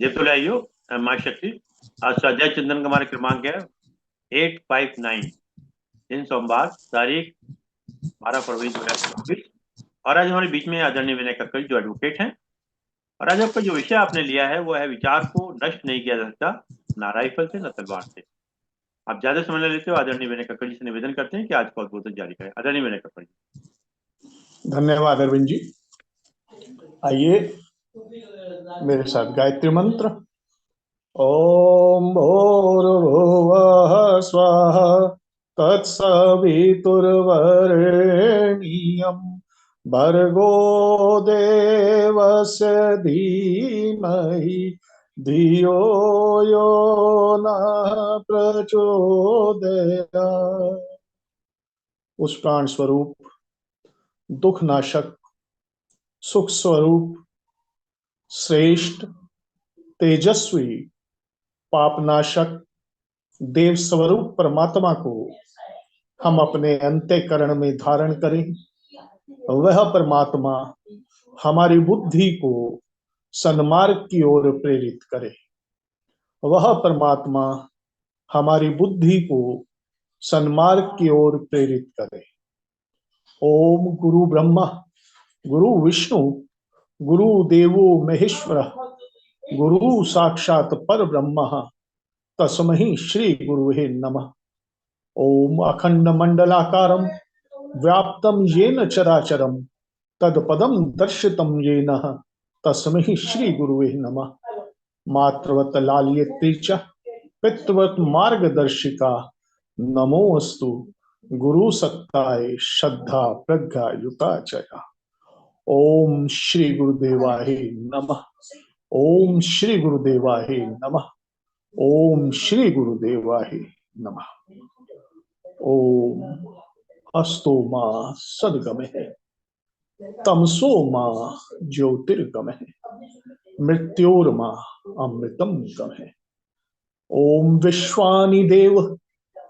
जब तो ले आइयो। माँ शक्ति। आज स्वाध्याय चिंतन का हमारा क्रमांक है 859। दिन सोमवार, तारीख 12 फरवरी 2024। और आज हमारे बीच में आदरणीय विनय कक्कड़ जो एडवोकेट हैं। और आज आपका जो विषय आपने लिया है वो है विचार को नष्ट नहीं किया जा सकता, ना राइफल से ना तलवार से। आप ज्यादा समय ले लेते हो, आदरणीय विनय कक्कड़ जी से निवेदन करते हैं कि आज का उद्बोधन जारी करें। आदरणीय विनय कक्कड़ जी। धन्यवाद अरविंद जी। आइए मेरे साथ गायत्री मंत्र। ओम भूर्भुवः स्वः तत्सवितुर्वरेण्यं भर्गो देवस्य धीमहि धियो यो नः प्रचोदयात्। उस प्राण स्वरूप, दुख नाशक, सुख स्वरूप, श्रेष्ठ, तेजस्वी, पापनाशक, देव स्वरूप परमात्मा को हम अपने अंतःकरण में धारण करें। वह परमात्मा हमारी बुद्धि को सन्मार्ग की ओर प्रेरित करे। वह परमात्मा हमारी बुद्धि को सन्मार्ग की ओर प्रेरित करे। ओम गुरु ब्रह्मा, गुरु विष्णु, गुरु देवो महेश्वर, गुरु साक्षात पर ब्रह्म तस्मै श्री गुरुवे नमः। ओम अखंड मंडलाकारं व्याप्तं येन चराचरं तत्पदं दर्शितं येन तस्मै श्री गुरुवे नमः। मातृवत लालयित्री च पितृवत मार्गदर्शिका नमोस्तु गुरु सत्ताय श्रद्धा प्रज्ञा युता चया। ओम श्री गुरुदेवाय नमः। ओम श्री गुरुदेवाय नमः। ओम श्री गुरुदेवाय नमः। ओम अस्तो मा सद्गमः तमसो मा ज्योतिर्गमः मृत्योर्मा अमृतम गमः। ओम विश्वानि देव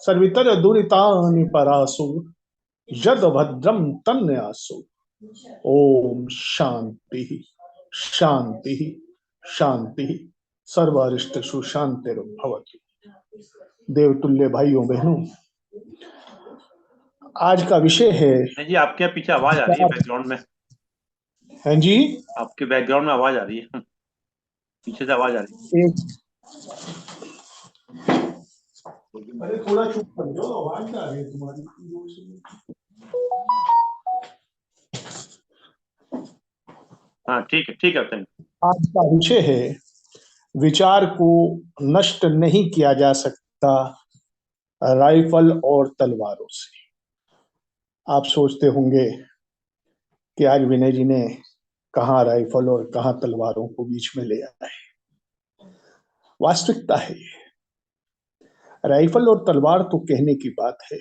सर्वितर दुरितानि परासु यद भद्रम तन्यासु। ओम शांति शांति शांति सर्वारिष्टसु शांतिर्भवतु। देवतुल्य भाइयों बहनों, आज का विषय है जी, आपके यहाँ पीछे आवाज आ रही है बैकग्राउंड में। हैं जी, आपके बैकग्राउंड में आवाज आ रही है, पीछे से आवाज आ रही एक अरे थोड़ा चुप कर जाओ, आवाज आ रही है तुम्हारी। है। हाँ ठीक है, ठीक है। आज का विषय है विचार को नष्ट नहीं किया जा सकता राइफल और तलवारों से। आप सोचते होंगे कि आज विनय जी ने कहाँ राइफल और कहाँ तलवारों को बीच में ले आए। वास्तविकता है राइफल और तलवार तो कहने की बात है,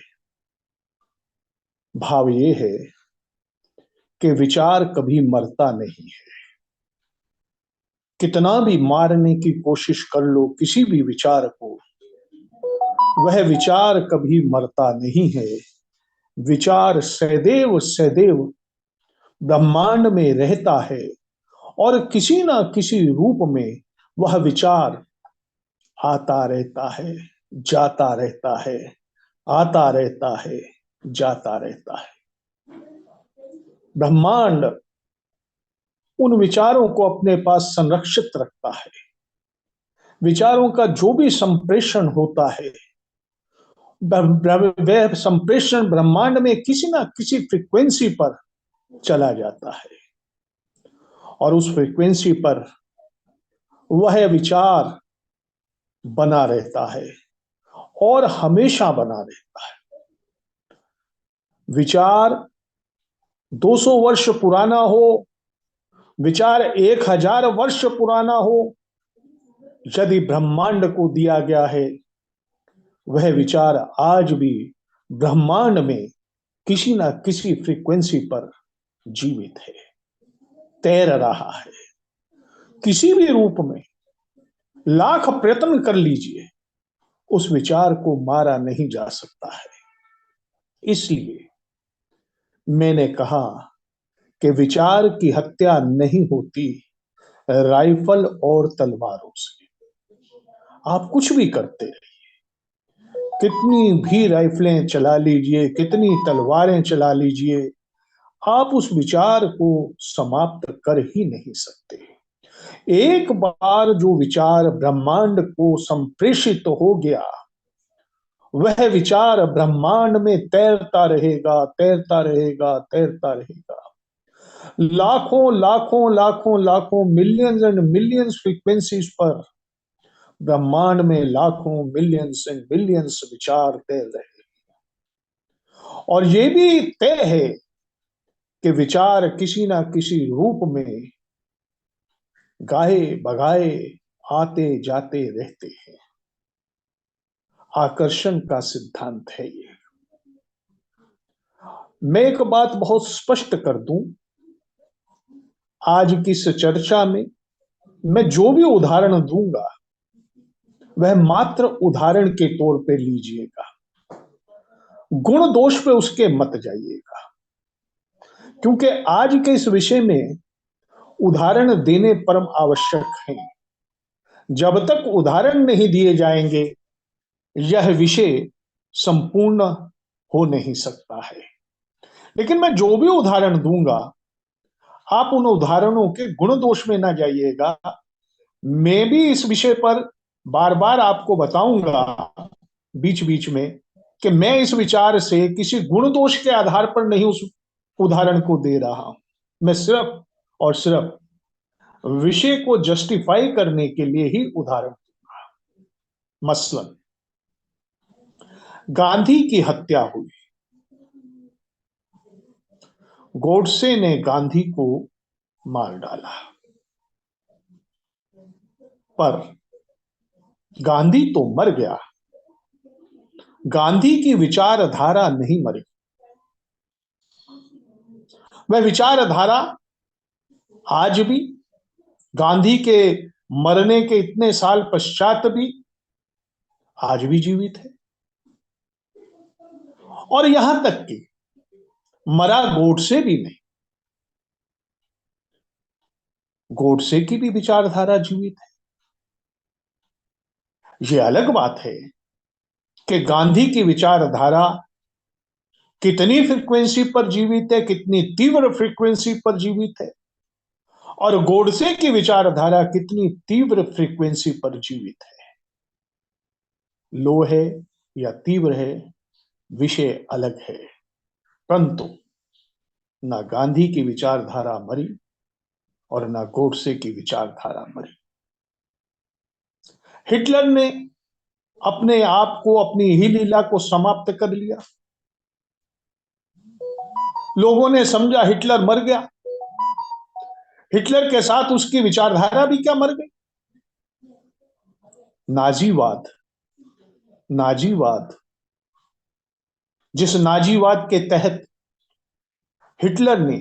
भाव ये है कि विचार कभी मरता नहीं है। कितना भी मारने की कोशिश कर लो किसी भी विचार को, वह विचार कभी मरता नहीं है। विचार सदैव सदैव ब्रह्मांड में रहता है और किसी ना किसी रूप में वह विचार आता रहता है, जाता रहता है, आता रहता है, जाता रहता है। ब्रह्मांड उन विचारों को अपने पास संरक्षित रखता है। विचारों का जो भी संप्रेषण होता है, वह संप्रेषण ब्रह्मांड में किसी ना किसी फ्रीक्वेंसी पर चला जाता है और उस फ्रीक्वेंसी पर वह विचार बना रहता है और हमेशा बना रहता है। विचार 200 वर्ष पुराना हो, विचार 1000 वर्ष पुराना हो, यदि ब्रह्मांड को दिया गया है, वह विचार आज भी ब्रह्मांड में किसी ना किसी फ्रीक्वेंसी पर जीवित है, तैर रहा है। किसी भी रूप में लाख प्रयत्न कर लीजिए, उस विचार को मारा नहीं जा सकता है। इसलिए मैंने कहा कि विचार की हत्या नहीं होती, राइफल और तलवारों से। आप कुछ भी करते रहिए, कितनी भी राइफलें चला लीजिए, कितनी तलवारें चला लीजिए, आप उस विचार को समाप्त कर ही नहीं सकते। एक बार जो विचार ब्रह्मांड को संप्रेषित हो गया, वह विचार ब्रह्मांड में तैरता रहेगा, तैरता रहेगा, तैरता रहेगा। लाखों लाखों लाखों लाखों मिलियंस एंड मिलियंस फ्रीक्वेंसीज पर ब्रह्मांड में लाखों मिलियंस एंड मिलियंस विचार तैर रहे हैं। और ये भी तय है कि विचार किसी ना किसी रूप में गाए बगाए आते जाते रहते हैं। आकर्षण का सिद्धांत है ये। मैं एक बात बहुत स्पष्ट कर दूं, आज की इस चर्चा में मैं जो भी उदाहरण दूंगा वह मात्र उदाहरण के तौर पे लीजिएगा, गुण दोष पे उसके मत जाइएगा, क्योंकि आज के इस विषय में उदाहरण देने परम आवश्यक हैं। जब तक उदाहरण नहीं दिए जाएंगे यह विषय संपूर्ण हो नहीं सकता है। लेकिन मैं जो भी उदाहरण दूंगा आप उन उदाहरणों के गुण दोष में ना जाइएगा। मैं भी इस विषय पर बार बार आपको बताऊंगा बीच बीच में कि मैं इस विचार से किसी गुण दोष के आधार पर नहीं उस उदाहरण को दे रहा हूं। मैं सिर्फ और सिर्फ विषय को जस्टिफाई करने के लिए ही उदाहरण दूंगा। मसलन गांधी की हत्या हुई, गोडसे ने गांधी को मार डाला, पर गांधी तो मर गया, गांधी की विचारधारा नहीं मरी। वह विचारधारा आज भी, गांधी के मरने के इतने साल पश्चात भी, आज भी जीवित है। और यहां तक कि मरा गोडसे भी नहीं, गोडसे की भी विचारधारा जीवित है। यह अलग बात है कि गांधी की विचारधारा कितनी फ्रीक्वेंसी पर जीवित है, कितनी तीव्र फ्रीक्वेंसी पर जीवित है, और गोडसे की विचारधारा कितनी तीव्र फ्रीक्वेंसी पर जीवित है। लो है या तीव्र है, विषय अलग है, परंतु ना गांधी की विचारधारा मरी और ना गोडसे की विचारधारा मरी। हिटलर ने अपने आप को, अपनी ही लीला को समाप्त कर लिया। लोगों ने समझा हिटलर मर गया, हिटलर के साथ उसकी विचारधारा भी क्या मर गई। नाजीवाद, नाजीवाद, जिस नाजीवाद के तहत हिटलर ने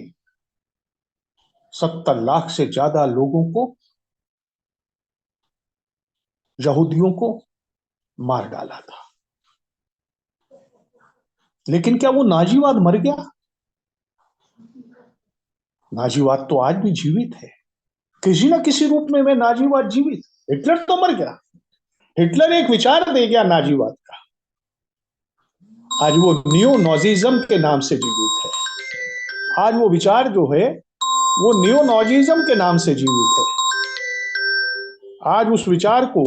70 लाख से ज्यादा लोगों को, यहूदियों को मार डाला था, लेकिन क्या वो नाजीवाद मर गया? नाजीवाद तो आज भी जीवित है, किसी ना किसी रूप में नाजीवाद जीवित। हिटलर तो मर गया, हिटलर एक विचार दे गया नाजीवाद का, आज वो नियो नॉजिज्म के नाम से जीवित है। आज वो विचार जो है वो नियो नॉजिज्म के नाम से जीवित है। आज उस विचार को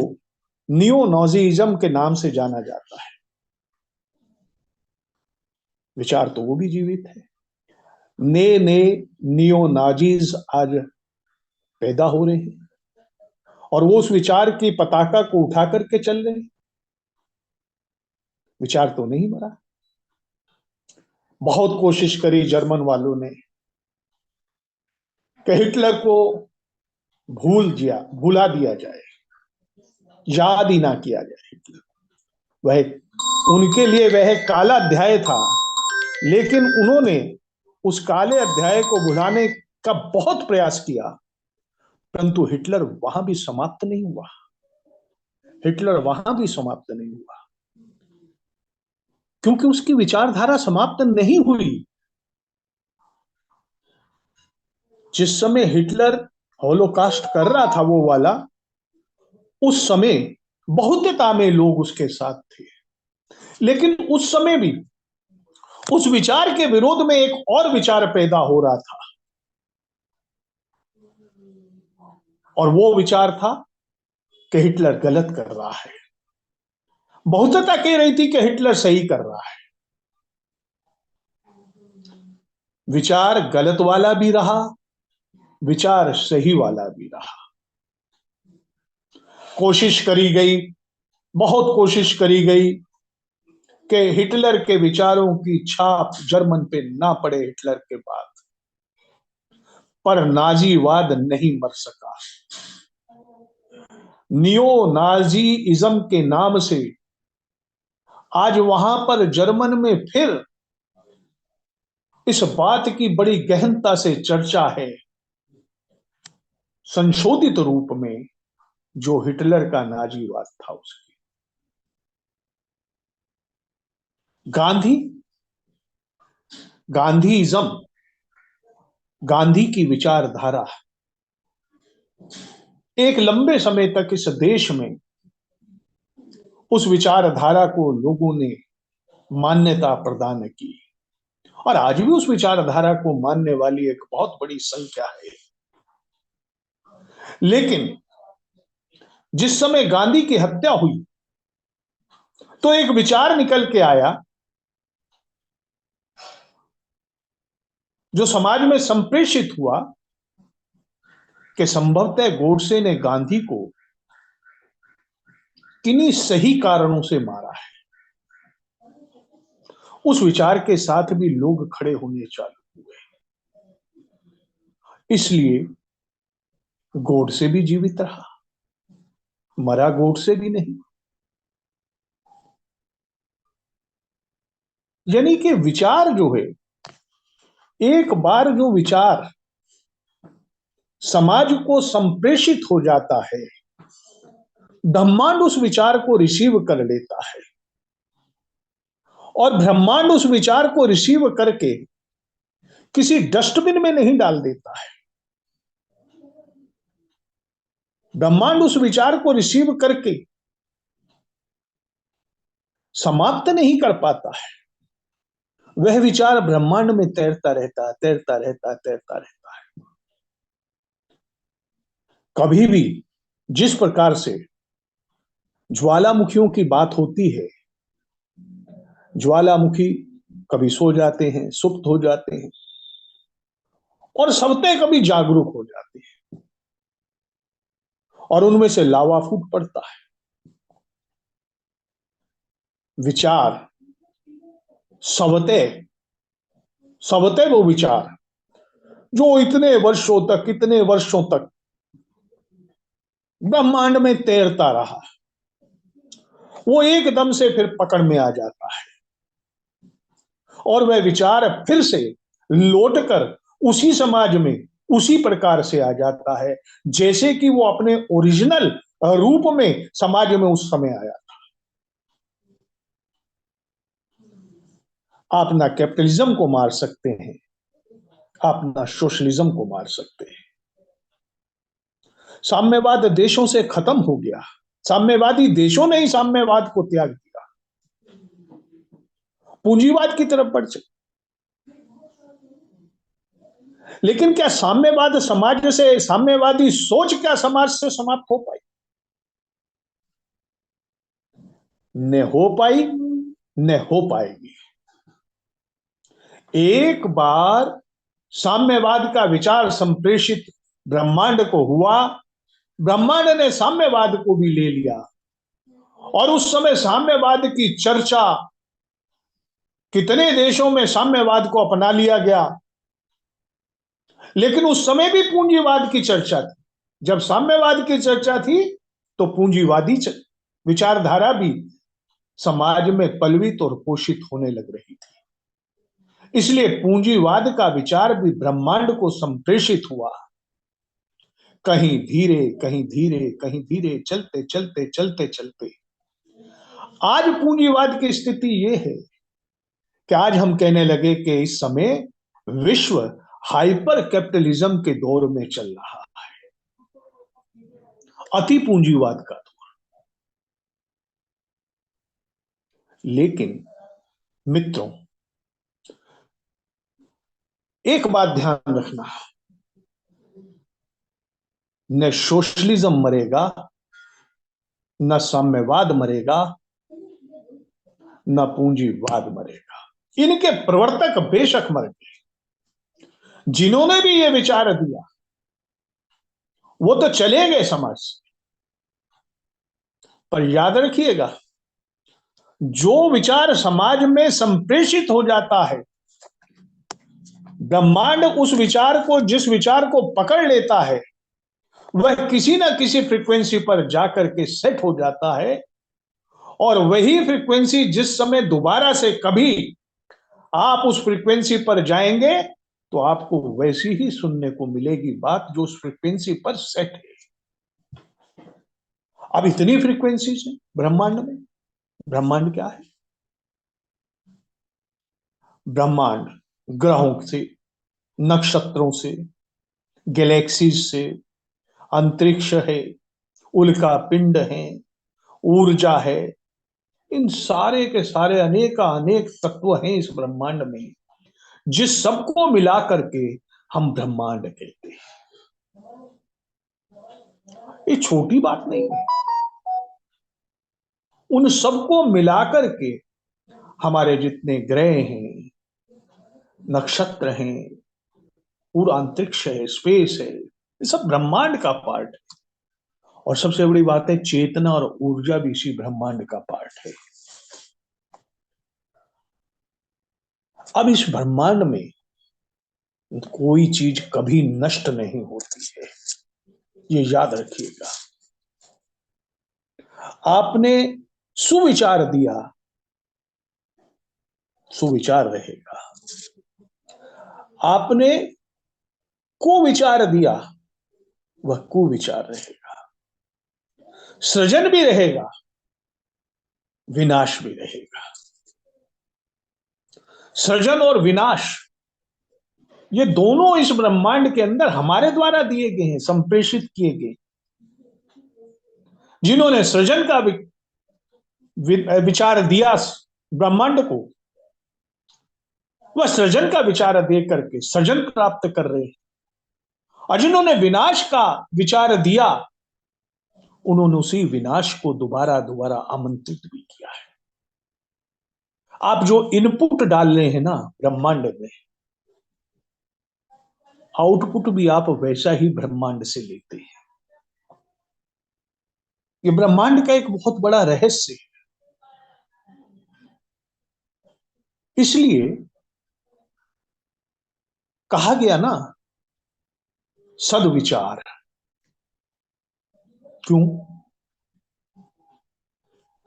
नियो नॉजिज्म के नाम से जाना जाता है। विचार तो वो भी जीवित है। नए नए नियो नाजीज आज पैदा हो रहे हैं और वो उस विचार की पताका को उठा करके चल रहे हैं। विचार तो नहीं मरा। बहुत कोशिश करी जर्मन वालों ने कि हिटलर को भुला दिया जाए, याद ही ना किया जाए हिटलर। वह उनके लिए वह काला अध्याय था, लेकिन उन्होंने उस काले अध्याय को भुलाने का बहुत प्रयास किया, परंतु हिटलर वहां भी समाप्त नहीं हुआ। हिटलर वहां भी समाप्त नहीं हुआ, क्योंकि उसकी विचारधारा समाप्त नहीं हुई। जिस समय हिटलर हॉलोकास्ट कर रहा था वो वाला, उस समय बहुतता में लोग उसके साथ थे। लेकिन उस समय भी उस विचार के विरोध में एक और विचार पैदा हो रहा था, और वो विचार था कि हिटलर गलत कर रहा है। बहुतता कह रही थी कि हिटलर सही कर रहा है। विचार गलत वाला भी रहा, विचार सही वाला भी रहा। कोशिश करी गई, बहुत कोशिश करी गई कि हिटलर के विचारों की छाप जर्मन पे ना पड़े हिटलर के बाद, पर नाजीवाद नहीं मर सका। नियो नाजीइज्म के नाम से आज वहां पर जर्मन में फिर इस बात की बड़ी गहनता से चर्चा है, संशोधित रूप में, जो हिटलर का नाजीवाद था उसकी। गांधी, गांधीइज्म, गांधी की विचारधारा एक लंबे समय तक इस देश में उस विचारधारा को लोगों ने मान्यता प्रदान की, और आज भी उस विचारधारा को मानने वाली एक बहुत बड़ी संख्या है। लेकिन जिस समय गांधी की हत्या हुई तो एक विचार निकल के आया जो समाज में संप्रेषित हुआ कि संभवतः गोडसे ने गांधी को किन्हीं सही कारणों से मारा है। उस विचार के साथ भी लोग खड़े होने चालू हुए, इसलिए गोडसे भी जीवित रहा, मरा गोडसे भी नहीं। यानी कि विचार जो है, एक बार जो विचार समाज को संप्रेषित हो जाता है, ब्रह्मांड उस विचार को रिसीव कर लेता है, और ब्रह्मांड उस विचार को रिसीव करके किसी डस्टबिन में नहीं डाल देता है। ब्रह्मांड उस विचार को रिसीव करके समाप्त नहीं कर पाता है। वह विचार ब्रह्मांड में तैरता रहता है, तैरता रहता है, तैरता रहता है। कभी भी जिस प्रकार से ज्वालामुखियों की बात होती है, ज्वालामुखी कभी सो जाते हैं, सुप्त हो जाते हैं, और सबते कभी जागरूक हो जाते हैं, और उनमें से लावा फूट पड़ता है। विचार सबते सबते वो विचार जो इतने वर्षों तक ब्रह्मांड में तैरता रहा, वो एकदम से फिर पकड़ में आ जाता है, और वह विचार फिर से लौटकर उसी समाज में उसी प्रकार से आ जाता है जैसे कि वो अपने ओरिजिनल रूप में समाज में उस समय आया था। आप ना कैपिटलिज्म को मार सकते हैं, आप ना सोशलिज्म को मार सकते हैं। साम्यवाद देशों से खत्म हो गया, साम्यवादी देशों ने ही साम्यवाद को त्याग दिया, पूंजीवाद की तरफ बढ़ चले। लेकिन क्या साम्यवाद समाज से, साम्यवादी सोच क्या समाज से समाप्त हो पाई? न हो पाई, न हो पाएगी। एक बार साम्यवाद का विचार संप्रेषित ब्रह्मांड को हुआ, ब्रह्मांड ने साम्यवाद को भी ले लिया, और उस समय साम्यवाद की चर्चा, कितने देशों में साम्यवाद को अपना लिया गया। लेकिन उस समय भी पूंजीवाद की चर्चा थी। जब साम्यवाद की चर्चा थी तो पूंजीवादी विचारधारा भी समाज में पलवित और पोषित होने लग रही थी। इसलिए पूंजीवाद का विचार भी ब्रह्मांड को संप्रेषित हुआ, कहीं धीरे कहीं धीरे कहीं धीरे, चलते चलते चलते चलते आज पूंजीवाद की स्थिति यह है कि आज हम कहने लगे कि इस समय विश्व हाइपर कैपिटलिज्म के दौर में चल रहा है। अति पूंजीवाद का दौर। लेकिन मित्रों, एक बात ध्यान रखना, न सोशलिज्म मरेगा, न साम्यवाद मरेगा, न पूंजीवाद मरेगा। इनके प्रवर्तक बेशक मर गए, जिन्होंने भी ये विचार दिया वो तो चले गए समाज से, पर याद रखिएगा, जो विचार समाज में संप्रेषित हो जाता है, ब्रह्मांड उस विचार को, जिस विचार को पकड़ लेता है, वह किसी ना किसी फ्रीक्वेंसी पर जाकर के सेट हो जाता है, और वही फ्रीक्वेंसी जिस समय दोबारा से कभी आप उस फ्रीक्वेंसी पर जाएंगे तो आपको वैसी ही सुनने को मिलेगी बात जो उस फ्रीक्वेंसी पर सेट है। अब इतनी फ्रीक्वेंसीज है ब्रह्मांड में। ब्रह्मांड क्या है? ब्रह्मांड ग्रहों से, नक्षत्रों से, गैलेक्सीज से, अंतरिक्ष है, उल्का पिंड है, ऊर्जा है, इन सारे के सारे अनेक अनेक तत्व हैं इस ब्रह्मांड में, जिस सबको मिला करके हम ब्रह्मांड कहते हैं। ये छोटी बात नहीं है। उन सबको मिलाकर के हमारे जितने ग्रह हैं, नक्षत्र हैं, पूरा अंतरिक्ष है, स्पेस है, ये सब ब्रह्मांड का पार्ट है। और सबसे बड़ी बात है, चेतना और ऊर्जा भी इसी ब्रह्मांड का पार्ट है। अब इस ब्रह्मांड में कोई चीज कभी नष्ट नहीं होती है, ये याद रखिएगा। आपने सुविचार दिया, सुविचार रहेगा। आपने कुविचार दिया, वह कुविचार रहेगा। सृजन भी रहेगा, विनाश भी रहेगा। सृजन और विनाश ये दोनों इस ब्रह्मांड के अंदर हमारे द्वारा दिए गए हैं, संप्रेषित किए गए। जिन्होंने सृजन का विचार दिया ब्रह्मांड को, वह सृजन का विचार दे करके सृजन प्राप्त कर रहे हैं, और जिन्होंने विनाश का विचार दिया, उन्होंने उसी विनाश को दोबारा दोबारा आमंत्रित भी किया है। आप जो इनपुट डाल रहे हैं ना ब्रह्मांड में, आउटपुट भी आप वैसा ही ब्रह्मांड से लेते हैं। ये ब्रह्मांड का एक बहुत बड़ा रहस्य है। इसलिए कहा गया ना, सद्विचार। क्यों?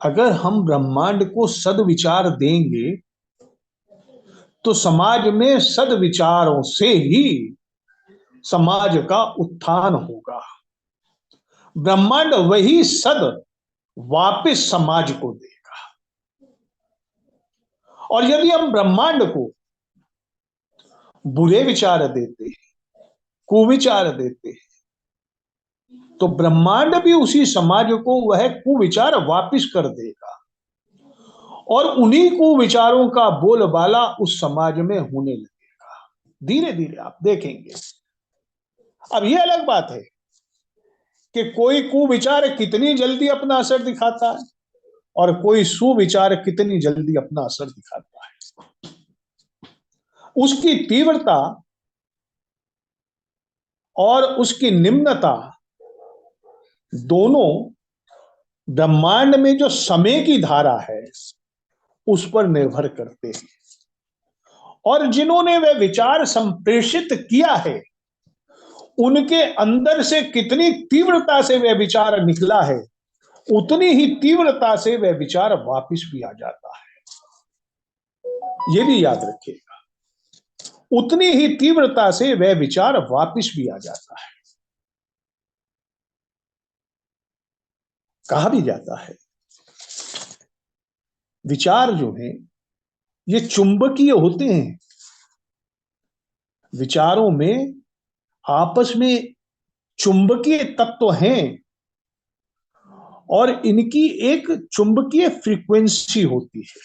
अगर हम ब्रह्मांड को सद्विचार देंगे तो समाज में सद्विचारों से ही समाज का उत्थान होगा। ब्रह्मांड वही सद वापस समाज को देगा। और यदि हम ब्रह्मांड को बुरे विचार देते हैं, कुविचार देते हैं, तो ब्रह्मांड भी उसी समाज को वह कुविचार वापस कर देगा, और उन्हीं कुविचारों का बोलबाला उस समाज में होने लगेगा। धीरे धीरे आप देखेंगे। अब यह अलग बात है कि कोई कुविचार कितनी जल्दी अपना असर दिखाता है और कोई सुविचार कितनी जल्दी अपना असर दिखाता है। उसकी तीव्रता और उसकी निम्नता दोनों ब्रह्मांड में जो समय की धारा है उस पर निर्भर करते हैं। और जिन्होंने वह विचार संप्रेषित किया है, उनके अंदर से कितनी तीव्रता से वह विचार निकला है, उतनी ही तीव्रता से वह विचार वापस भी आ जाता है। यह भी याद रखिएगा, उतनी ही तीव्रता से वह विचार वापस भी आ जाता है। कहा भी जाता है विचार जो है ये चुंबकीय होते हैं। विचारों में आपस में चुंबकीय तत्व हैं और इनकी एक चुंबकीय फ्रीक्वेंसी होती है।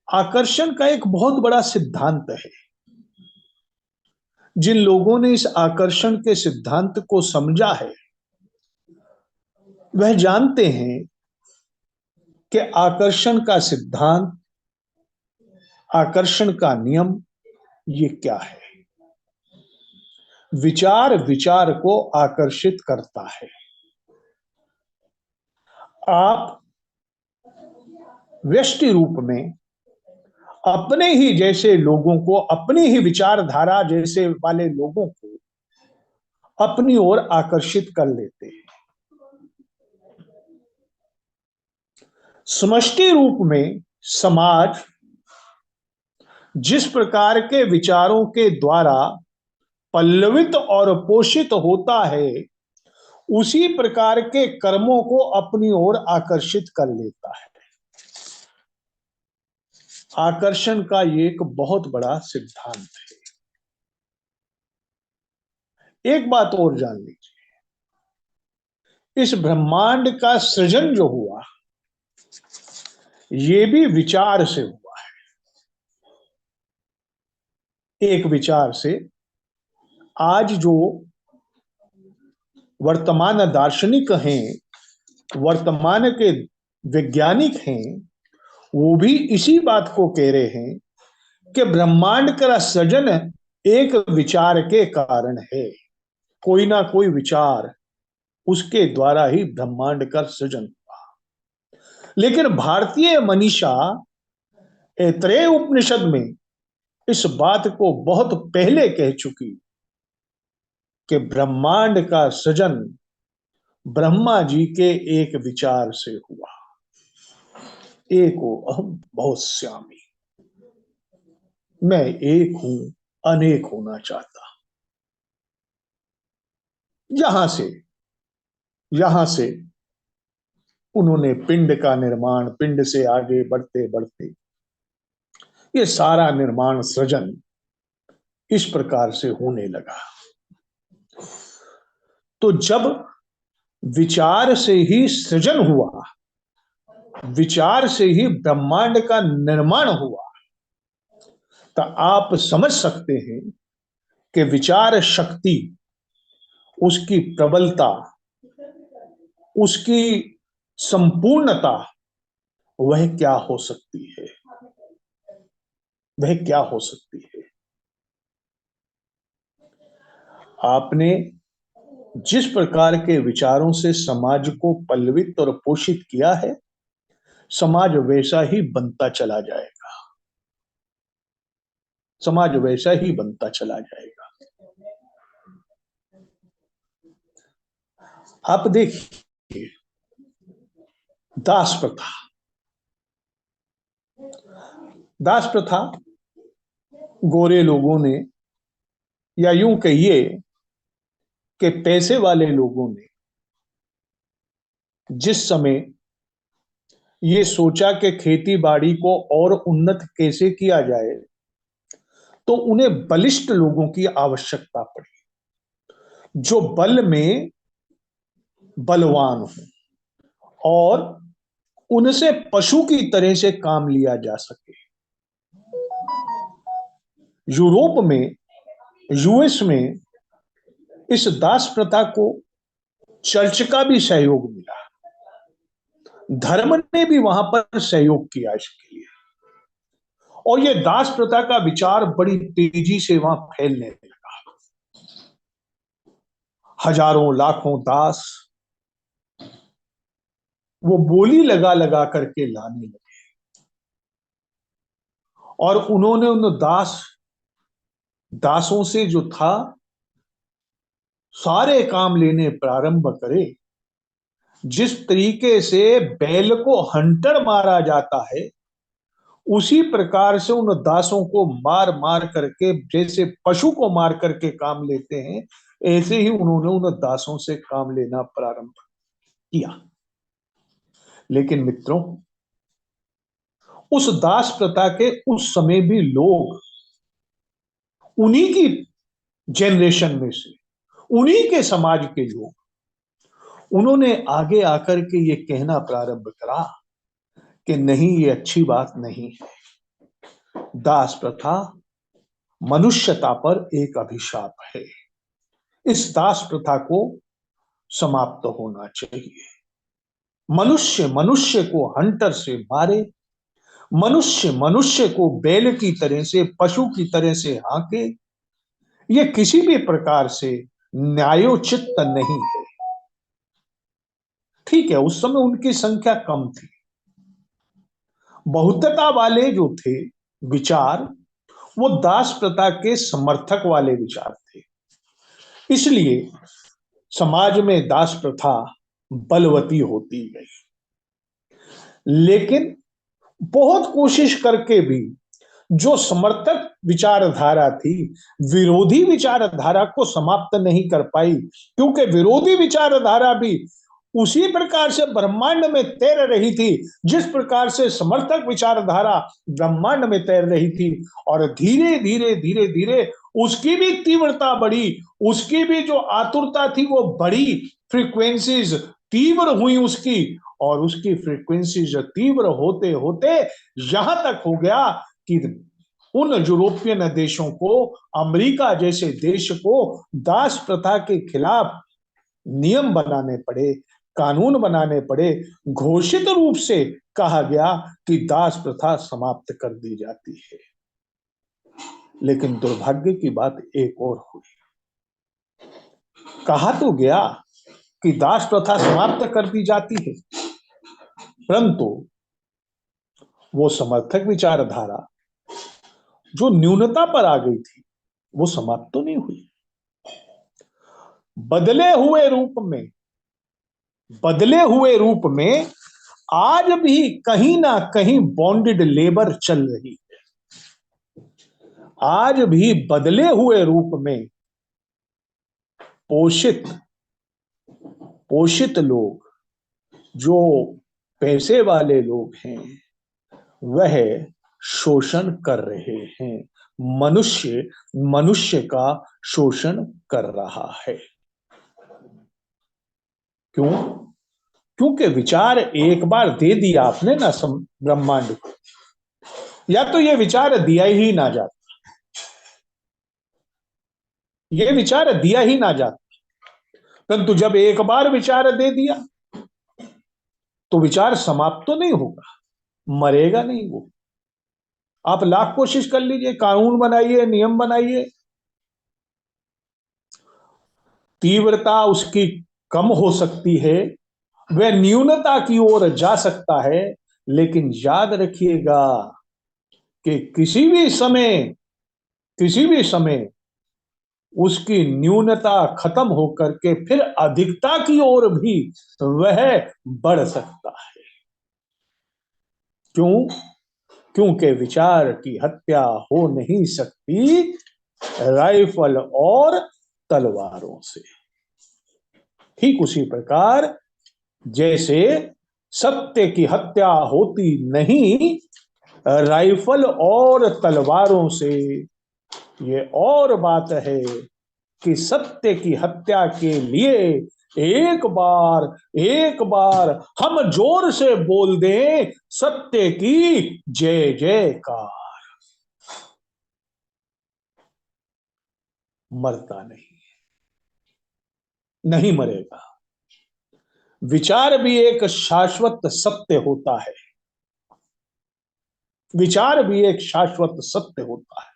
आकर्षण का एक बहुत बड़ा सिद्धांत है। जिन लोगों ने इस आकर्षण के सिद्धांत को समझा है वह जानते हैं कि आकर्षण का सिद्धांत, आकर्षण का नियम ये क्या है। विचार विचार को आकर्षित करता है। आप व्यष्टि रूप में अपने ही जैसे लोगों को, अपनी ही विचारधारा जैसे वाले लोगों को अपनी ओर आकर्षित कर लेते हैं। समष्टि रूप में समाज जिस प्रकार के विचारों के द्वारा पल्लवित और पोषित होता है, उसी प्रकार के कर्मों को अपनी ओर आकर्षित कर लेता है। आकर्षण का ये एक बहुत बड़ा सिद्धांत है। एक बात और जान लीजिए, इस ब्रह्मांड का सृजन जो हुआ ये भी विचार से हुआ है। एक विचार से आज जो वर्तमान दार्शनिक हैं, वर्तमान के वैज्ञानिक हैं, वो भी इसी बात को कह रहे हैं कि ब्रह्मांड का सृजन एक विचार के कारण है। कोई ना कोई विचार, उसके द्वारा ही ब्रह्मांड का सृजन हुआ। लेकिन भारतीय मनीषा ऐतरेय उपनिषद में इस बात को बहुत पहले कह चुकी कि ब्रह्मांड का सृजन ब्रह्मा जी के एक विचार से हुआ। एको अहम बहुश्यामि, मैं एक हूं, अनेक होना चाहता। यहां से उन्होंने पिंड का निर्माण, पिंड से आगे बढ़ते बढ़ते ये सारा निर्माण सृजन इस प्रकार से होने लगा। तो जब विचार से ही सृजन हुआ, विचार से ही ब्रह्मांड का निर्माण हुआ, तो आप समझ सकते हैं कि विचार शक्ति, उसकी प्रबलता, उसकी संपूर्णता वह क्या हो सकती है, वह क्या हो सकती है। आपने जिस प्रकार के विचारों से समाज को पल्लवित और पोषित किया है, समाज वैसा ही बनता चला जाएगा। समाज वैसा ही बनता चला जाएगा। आप देखिए दास प्रथा। दास प्रथा गोरे लोगों ने, या यूं कहिए कि पैसे वाले लोगों ने जिस समय ये सोचा कि खेती बाड़ी को और उन्नत कैसे किया जाए, तो उन्हें बलिष्ठ लोगों की आवश्यकता पड़ी, जो बल में बलवान हो और उनसे पशु की तरह से काम लिया जा सके। यूरोप में, यूएस में इस दास प्रथा को चर्च का भी सहयोग मिला। धर्म ने भी वहां पर सहयोग किया इसके लिए, और यह दास प्रथा का विचार बड़ी तेजी से वहां फैलने लगा। हजारों लाखों दास वो बोली लगा लगा करके लाने लगे, और उन्होंने उन दासों से जो था सारे काम लेने प्रारंभ करे। जिस तरीके से बैल को हंटर मारा जाता है, उसी प्रकार से उन दासों को मार मार करके, जैसे पशु को मार करके काम लेते हैं, ऐसे ही उन्होंने उन दासों से काम लेना प्रारंभ किया। लेकिन मित्रों, उस दास प्रथा के उस समय भी लोग, उन्हीं की जनरेशन में से, उन्हीं के समाज के लोग, उन्होंने आगे आकर के ये कहना प्रारंभ करा कि नहीं, ये अच्छी बात नहीं है। दास प्रथा मनुष्यता पर एक अभिशाप है। इस दास प्रथा को समाप्त होना चाहिए। मनुष्य मनुष्य को हंटर से मारे, मनुष्य मनुष्य को बैल की तरह से, पशु की तरह से हांके, ये किसी भी प्रकार से न्यायोचित नहीं है। ठीक है, उस समय उनकी संख्या कम थी। बहुतता वाले जो थे विचार, वो दास प्रथा के समर्थक वाले विचार थे। इसलिए समाज में दास प्रथा बलवती होती गई। लेकिन बहुत कोशिश करके भी जो समर्थक विचारधारा थी, विरोधी विचारधारा को समाप्त नहीं कर पाई, क्योंकि विरोधी विचारधारा भी उसी प्रकार से ब्रह्मांड में तैर रही थी जिस प्रकार से समर्थक विचारधारा ब्रह्मांड में तैर रही थी। और धीरे धीरे धीरे धीरे उसकी भी तीव्रता बढ़ी, उसकी भी जो आतुरता थी वो बढ़ी, फ्रीक्वेंसीज तीव्र हुई उसकी, और उसकी फ्रीक्वेंसीज तीव्र होते होते यहां तक हो गया कि उन यूरोपियन देशों को, अमेरिका जैसे देश को दास प्रथा के खिलाफ नियम बनाने पड़े, कानून बनाने पड़े। घोषित रूप से कहा गया कि दास प्रथा समाप्त कर दी जाती है। लेकिन दुर्भाग्य की बात एक और हुई। कहा तो गया कि दास प्रथा समाप्त कर दी जाती है, परंतु वो समर्थक विचारधारा जो न्यूनता पर आ गई थी वो समाप्त तो नहीं हुई। बदले हुए रूप में आज भी कहीं ना कहीं बॉन्डेड लेबर चल रही है। आज भी बदले हुए रूप में पोषित लोग, जो पैसे वाले लोग हैं, वह शोषण कर रहे हैं। मनुष्य का शोषण कर रहा है। क्यों? क्योंकि विचार एक बार दे दिया आपने ना ब्रह्मांड को, या तो ये विचार दिया ही ना जाता, ये विचार दिया ही ना जाता। परंतु जब एक बार विचार दे दिया तो विचार समाप्त तो नहीं होगा, मरेगा नहीं वो। आप लाख कोशिश कर लीजिए, कानून बनाइए, नियम बनाइए, तीव्रता उसकी कम हो सकती है, वह न्यूनता की ओर जा सकता है। लेकिन याद रखिएगा कि किसी भी समय उसकी न्यूनता खत्म होकर के फिर अधिकता की ओर भी वह बढ़ सकता है। क्यों? क्योंकि विचार की हत्या हो नहीं सकती राइफल और तलवारों से। ठीक उसी प्रकार जैसे सत्य की हत्या होती नहीं राइफल और तलवारों से, ये और बात है कि सत्य की हत्या के लिए एक बार हम जोर से बोल दें सत्य की जय जयकार, मरता नहीं मरेगा। विचार भी एक शाश्वत सत्य होता है। विचार भी एक शाश्वत सत्य होता है।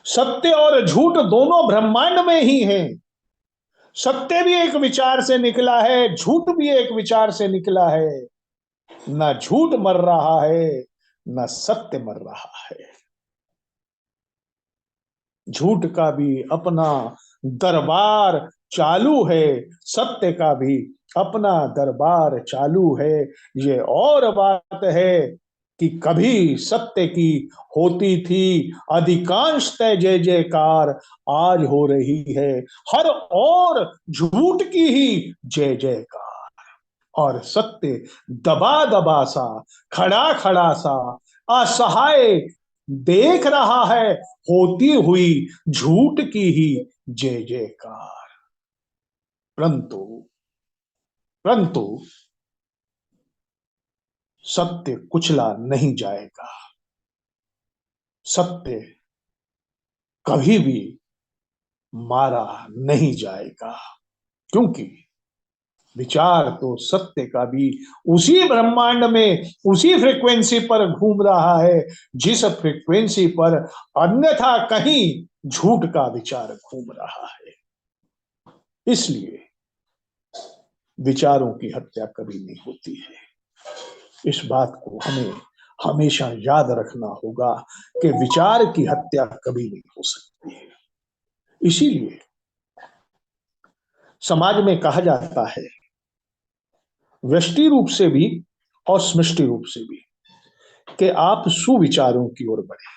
सत्य और झूठ दोनों ब्रह्मांड में ही हैं। सत्य भी एक विचार से निकला है, झूठ भी एक विचार से निकला है। ना झूठ मर रहा है, ना सत्य मर रहा है। झूठ का भी अपना दरबार चालू है, सत्य का भी अपना दरबार चालू है। ये और बात है कि कभी सत्य की होती थी अधिकांशतः जय जयकार, आज हो रही है हर और झूठ की ही जय जयकार। और सत्य दबा दबा सा, खड़ा खड़ा सा, असहाय देख रहा है होती हुई झूठ की ही जय जयकार। परंतु परंतु सत्य कुचला नहीं जाएगा, सत्य कभी भी मारा नहीं जाएगा, क्योंकि विचार तो सत्य का भी उसी ब्रह्मांड में उसी फ्रीक्वेंसी पर घूम रहा है जिस फ्रीक्वेंसी पर अन्यथा कहीं झूठ का विचार घूम रहा है। इसलिए विचारों की हत्या कभी नहीं होती है। इस बात को हमें हमेशा याद रखना होगा कि विचार की हत्या कभी नहीं हो सकती है। इसीलिए समाज में कहा जाता है, व्यष्टि रूप से भी और समष्टि रूप से भी, कि आप सुविचारों की ओर बढ़े।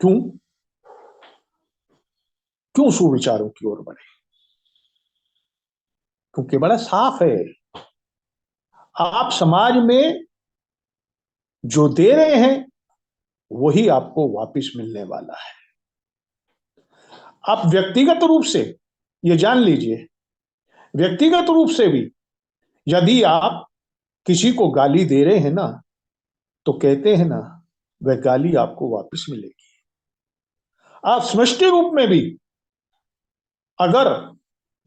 क्यों क्यों सुविचारों की ओर बढ़े? क्योंकि बड़ा साफ है, आप समाज में जो दे रहे हैं वही आपको वापस मिलने वाला है। आप व्यक्तिगत रूप से ये जान लीजिए, व्यक्तिगत रूप से भी यदि आप किसी को गाली दे रहे हैं ना, तो कहते हैं ना, वह गाली आपको वापस मिलेगी। आप समष्टि रूप में भी अगर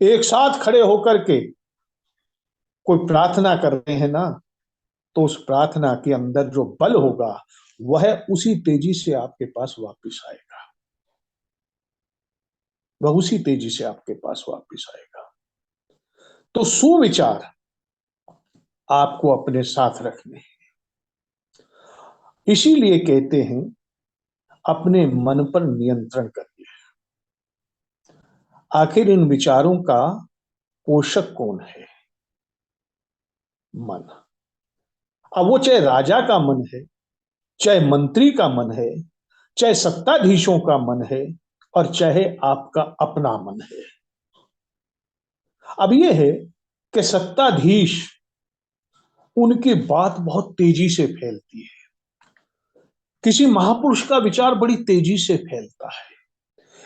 एक साथ खड़े होकर के कोई प्रार्थना कर रहे हैं ना, तो उस प्रार्थना के अंदर जो बल होगा वह उसी तेजी से आपके पास वापस आएगा, वह उसी तेजी से आपके पास वापस आएगा। तो सुविचार आपको अपने साथ रखने हैं। इसीलिए कहते हैं, अपने मन पर नियंत्रण करिए। आखिर इन विचारों का पोषक कौन है? मन। अब वो चाहे राजा का मन है, चाहे मंत्री का मन है, चाहे सत्ताधीशों का मन है, और चाहे आपका अपना मन है। अब यह है कि सत्ताधीश, उनकी बात बहुत तेजी से फैलती है। किसी महापुरुष का विचार बड़ी तेजी से फैलता है।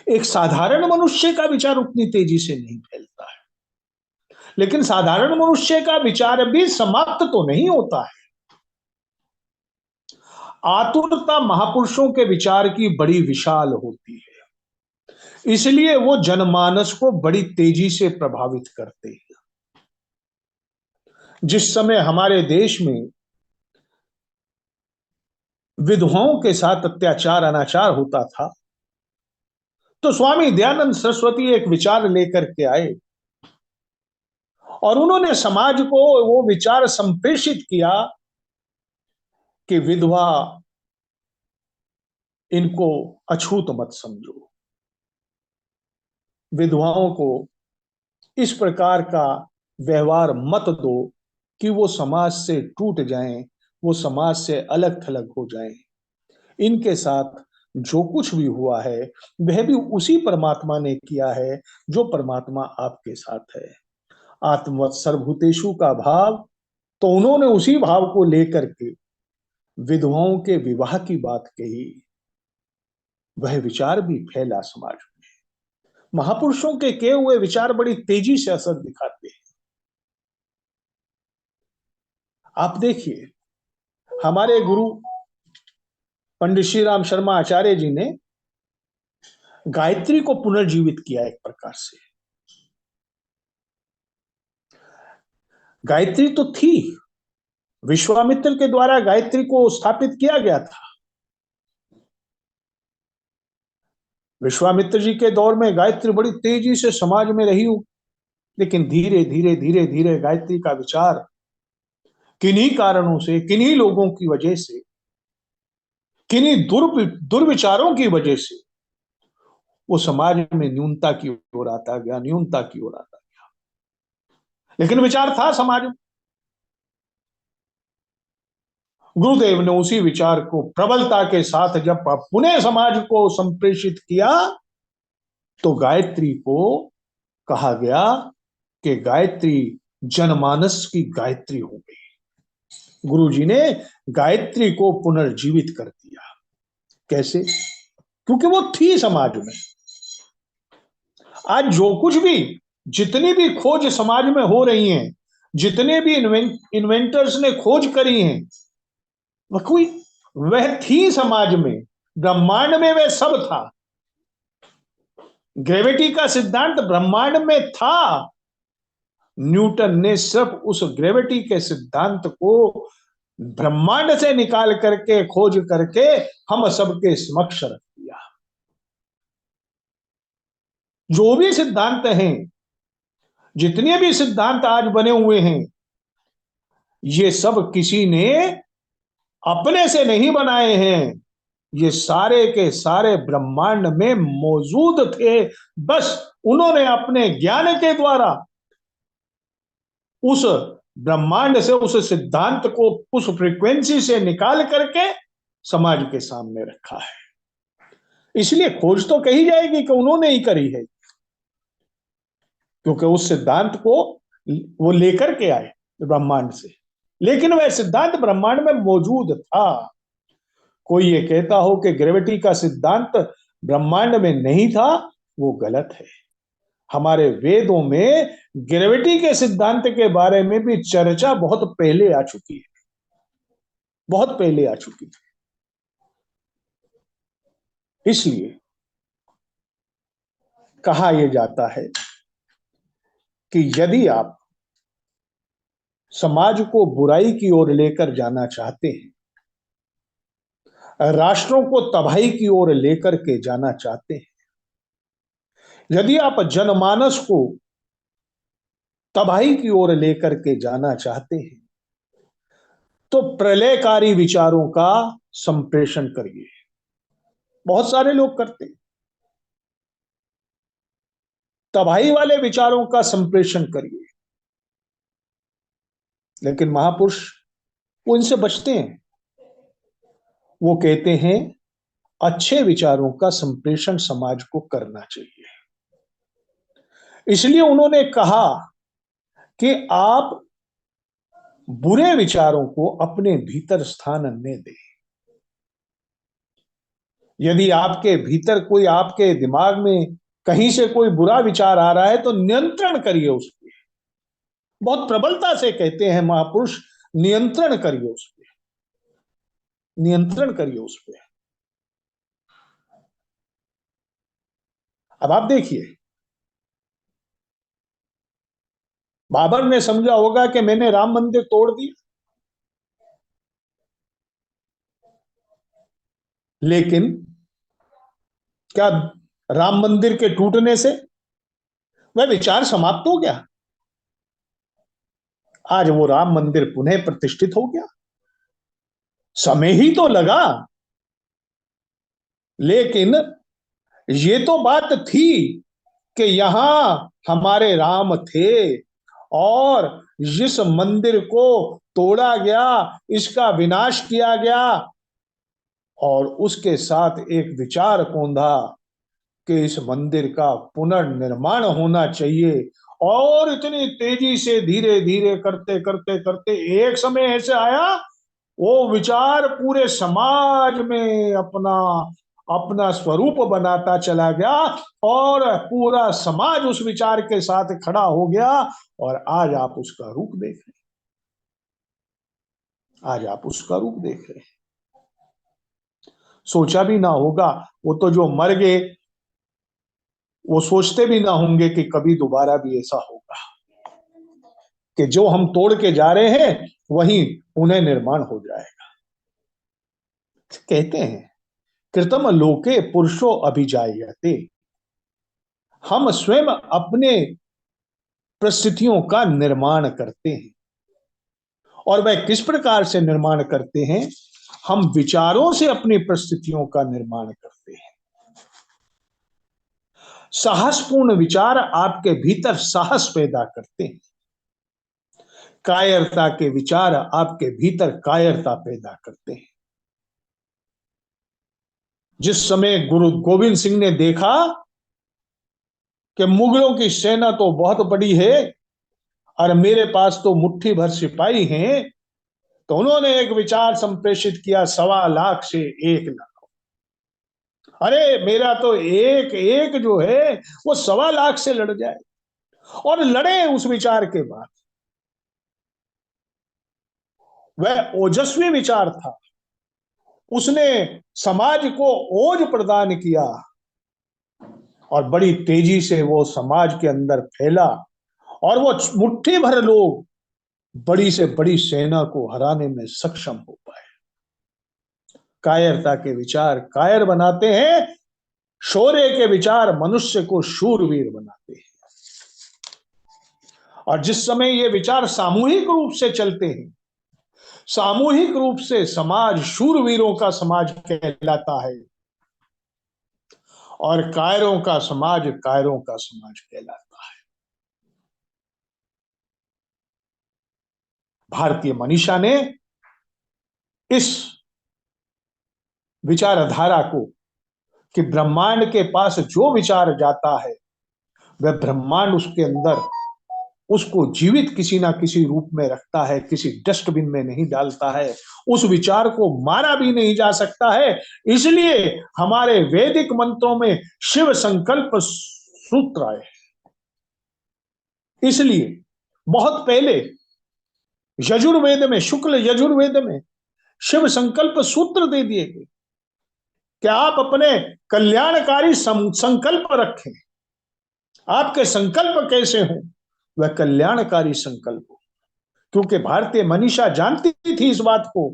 एक साधारण मनुष्य का विचार उतनी तेजी से नहीं फैलता है। लेकिन साधारण मनुष्य का विचार भी समाप्त तो नहीं होता है। आतुरता महापुरुषों के विचार की बड़ी विशाल होती है, इसलिए वो जनमानस को बड़ी तेजी से प्रभावित करते हैं। जिस समय हमारे देश में विधवाओं के साथ अत्याचार अनाचार होता था, तो स्वामी दयानंद सरस्वती एक विचार लेकर के आए और उन्होंने समाज को वो विचार संप्रेषित किया कि विधवा, इनको अछूत मत समझो, विधवाओं को इस प्रकार का व्यवहार मत दो कि वो समाज से टूट जाएं, वो समाज से अलग थलग हो जाएं। इनके साथ जो कुछ भी हुआ है वह भी उसी परमात्मा ने किया है जो परमात्मा आपके साथ है। आत्मवत् सर्वभूतेषु का भाव, तो उन्होंने उसी भाव को लेकर के विधवाओं के विवाह की बात कही। वह विचार भी फैला समाज में। महापुरुषों के किए हुए विचार बड़ी तेजी से असर दिखाते हैं। आप देखिए, हमारे गुरु पंडित श्री राम शर्मा आचार्य जी ने गायत्री को पुनर्जीवित किया एक प्रकार से। गायत्री तो थी, विश्वामित्र के द्वारा गायत्री को स्थापित किया गया था। विश्वामित्र जी के दौर में गायत्री बड़ी तेजी से समाज में रही हो, लेकिन धीरे धीरे धीरे धीरे गायत्री का विचार किन्हीं कारणों से, किन्हीं लोगों की वजह से, किन्हीं दुर्विचारों की वजह से वो समाज में न्यूनता की ओर आता गया, न्यूनता की ओर आता गया। लेकिन विचार था समाज में। गुरुदेव ने उसी विचार को प्रबलता के साथ जब पुनः समाज को संप्रेषित किया, तो गायत्री को कहा गया कि गायत्री जनमानस की गायत्री हो गई। गुरुजी ने गायत्री को पुनर्जीवित कर दिया। कैसे? क्योंकि वो थी समाज में। आज जो कुछ भी जितनी भी खोज समाज में हो रही हैं, जितने भी इन्वेंटर्स ने खोज करी हैं, वह थी समाज में, ब्रह्मांड में वह सब था। ग्रेविटी का सिद्धांत ब्रह्मांड में था। न्यूटन ने सिर्फ उस ग्रेविटी के सिद्धांत को ब्रह्मांड से निकाल करके, खोज करके हम सबके समक्ष रख दिया। जो भी सिद्धांत हैं, जितने भी सिद्धांत आज बने हुए हैं, ये सब किसी ने अपने से नहीं बनाए हैं। ये सारे के सारे ब्रह्मांड में मौजूद थे, बस उन्होंने अपने ज्ञान के द्वारा उस ब्रह्मांड से, उस सिद्धांत को उस फ्रीक्वेंसी से निकाल करके समाज के सामने रखा है। इसलिए खोज तो कही जाएगी कि उन्होंने ही करी है, क्योंकि उस सिद्धांत को वो लेकर के आए ब्रह्मांड से, लेकिन वह सिद्धांत ब्रह्मांड में मौजूद था। कोई ये कहता हो कि ग्रेविटी का सिद्धांत ब्रह्मांड में नहीं था, वो गलत है। हमारे वेदों में ग्रेविटी के सिद्धांत के बारे में भी चर्चा बहुत पहले आ चुकी है, बहुत पहले आ चुकी है। इसलिए कहा यह जाता है कि यदि आप समाज को बुराई की ओर लेकर जाना चाहते हैं, राष्ट्रों को तबाही की ओर लेकर के जाना चाहते हैं, यदि आप जनमानस को तबाही की ओर लेकर के जाना चाहते हैं, तो प्रलयकारी विचारों का संप्रेषण करिए। बहुत सारे लोग करते हैं, तबाही वाले विचारों का संप्रेषण करिए, लेकिन महापुरुष वो इनसे बचते हैं। वो कहते हैं अच्छे विचारों का संप्रेषण समाज को करना चाहिए। इसलिए उन्होंने कहा कि आप बुरे विचारों को अपने भीतर स्थान न दें। यदि आपके भीतर कोई, आपके दिमाग में कहीं से कोई बुरा विचार आ रहा है, तो नियंत्रण करिए उस पर। बहुत प्रबलता से कहते हैं महापुरुष, नियंत्रण करिए उस पर, नियंत्रण करिए उस पर। अब आप देखिए, बाबर ने समझा होगा कि मैंने राम मंदिर तोड़ दिया, लेकिन क्या राम मंदिर के टूटने से वह विचार समाप्त हो गया? आज वो राम मंदिर पुनः प्रतिष्ठित हो गया। समय ही तो लगा, लेकिन ये तो बात थी कि यहां हमारे राम थे, और जिस मंदिर को तोड़ा गया, इसका विनाश किया गया, और उसके साथ एक विचार कौंधा कि इस मंदिर का पुनर्निर्माण होना चाहिए। और इतनी तेजी से धीरे धीरे करते करते करते एक समय ऐसे आया, वो विचार पूरे समाज में अपना अपना स्वरूप बनाता चला गया, और पूरा समाज उस विचार के साथ खड़ा हो गया। और आज आप उसका रूप देख रहे हैं, आज आप उसका रूप देख रहे हैं। सोचा भी ना होगा, वो तो जो मर गए वो सोचते भी ना होंगे कि कभी दोबारा भी ऐसा होगा कि जो हम तोड़ के जा रहे हैं वही पुनः निर्माण हो जाएगा। कहते हैं कृतम लोके पुरुषो अभिजायते, हम स्वयं अपने परिस्थितियों का निर्माण करते हैं। और वह किस प्रकार से निर्माण करते हैं? हम विचारों से अपनी परिस्थितियों का निर्माण करते हैं। साहसपूर्ण विचार आपके भीतर साहस पैदा करते हैं, कायरता के विचार आपके भीतर कायरता पैदा करते हैं। जिस समय गुरु गोविंद सिंह ने देखा कि मुगलों की सेना तो बहुत बड़ी है और मेरे पास तो मुट्ठी भर सिपाही हैं, तो उन्होंने एक विचार संप्रेषित किया, 1.25 लाख से 1 लाख। अरे मेरा तो एक एक जो है वो 1.25 लाख से लड़ जाए। और लड़े उस विचार के बाद। वह ओजस्वी विचार था, उसने समाज को ओज प्रदान किया और बड़ी तेजी से वो समाज के अंदर फैला और वो मुट्ठी भर लोग बड़ी से बड़ी सेना को हराने में सक्षम हो पाए। कायरता के विचार कायर बनाते हैं, शौर्य के विचार मनुष्य को शूरवीर बनाते हैं। और जिस समय ये विचार सामूहिक रूप से चलते हैं, सामूहिक रूप से समाज शूरवीरों का समाज कहलाता है और कायरों का समाज कायरों का समाज कहलाता है। भारतीय मनीषा ने इस विचारधारा को कि ब्रह्मांड के पास जो विचार जाता है वह ब्रह्मांड उसके अंदर उसको जीवित किसी ना किसी रूप में रखता है, किसी डस्टबिन में नहीं डालता है, उस विचार को मारा भी नहीं जा सकता है। इसलिए हमारे वैदिक मंत्रों में शिव संकल्प सूत्र आए। इसलिए बहुत पहले यजुर्वेद में, शुक्ल यजुर्वेद में शिव संकल्प सूत्र दे दिए गए कि आप अपने कल्याणकारी संकल्प रखें। आपके संकल्प कैसे हों? वह कल्याणकारी संकल्प हो। क्योंकि भारतीय मनीषा जानती थी इस बात को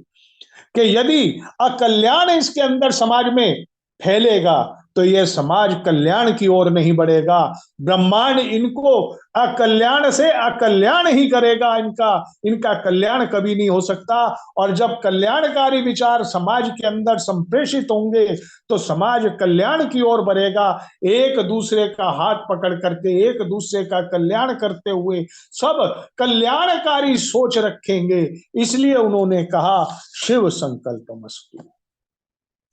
कि यदि अकल्याण इसके अंदर समाज में फैलेगा तो यह समाज कल्याण की ओर नहीं बढ़ेगा। ब्रह्मांड इनको अकल्याण से अकल्याण ही करेगा, इनका कल्याण कभी नहीं हो सकता। और जब कल्याणकारी विचार समाज के अंदर संप्रेषित होंगे तो समाज कल्याण की ओर बढ़ेगा। एक दूसरे का हाथ पकड़ करके, एक दूसरे का कल्याण करते हुए सब कल्याणकारी सोच रखेंगे। इसलिए उन्होंने कहा शिव संकल्पमस्तु,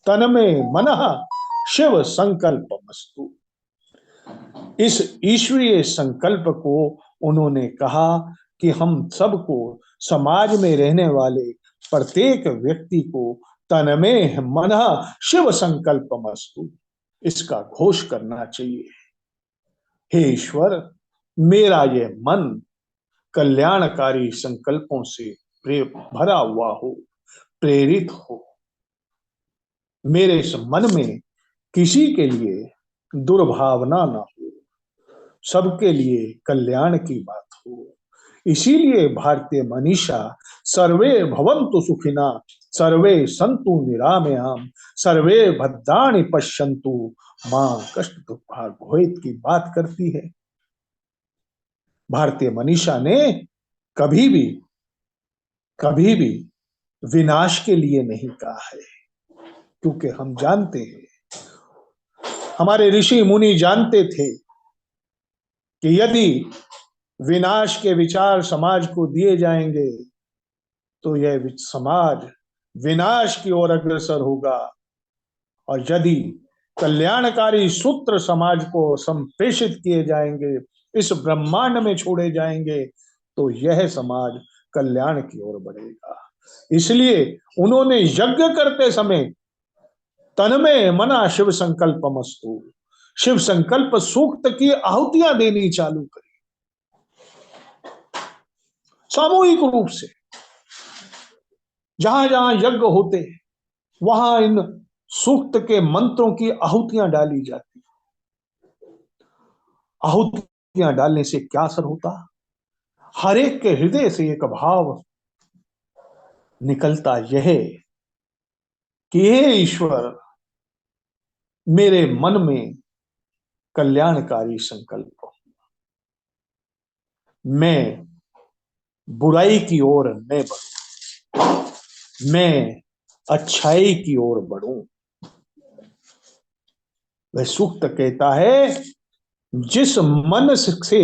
तन में मनः शिव संकल्पमस्तु। इस ईश्वरीय संकल्प को उन्होंने कहा कि हम सबको, समाज में रहने वाले प्रत्येक व्यक्ति को तन में मनः शिव संकल्पमस्तु इसका घोष करना चाहिए। हे ईश्वर, मेरा यह मन कल्याणकारी संकल्पों से भरा हुआ हो, प्रेरित हो। मेरे इस मन में किसी के लिए दुर्भावना ना हो, सबके लिए कल्याण की बात हो। इसीलिए भारतीय मनीषा सर्वे भवन्तु सुखिना, सर्वे सन्तु निरामयाम, सर्वे भद्राणि पश्यन्तु मां कष्ट दुःख भोयेत की बात करती है। भारतीय मनीषा ने कभी भी विनाश के लिए नहीं कहा है, क्योंकि हम जानते हैं, हमारे ऋषि मुनि जानते थे कि यदि विनाश के विचार समाज को दिए जाएंगे तो यह समाज विनाश की ओर अग्रसर होगा। और यदि कल्याणकारी सूत्र समाज को संप्रेषित किए जाएंगे, इस ब्रह्मांड में छोड़े जाएंगे, तो यह समाज कल्याण की ओर बढ़ेगा। इसलिए उन्होंने यज्ञ करते समय तन में मना शिव संकल्पमस्तु, शिव संकल्प सूक्त की आहुतियां देनी चालू करी सामूहिक रूप से। जहां जहां यज्ञ होते वहां इन सूक्त के मंत्रों की आहुतियां डाली जाती। आहुतियां डालने से क्या असर होता? हर एक के हृदय से एक भाव निकलता, यह कि हे ईश्वर, मेरे मन में कल्याणकारी संकल्प हो, मैं बुराई की ओर न बढ़ूं, मैं अच्छाई की ओर बढ़ूं। वह सूक्त कहता है, जिस मन से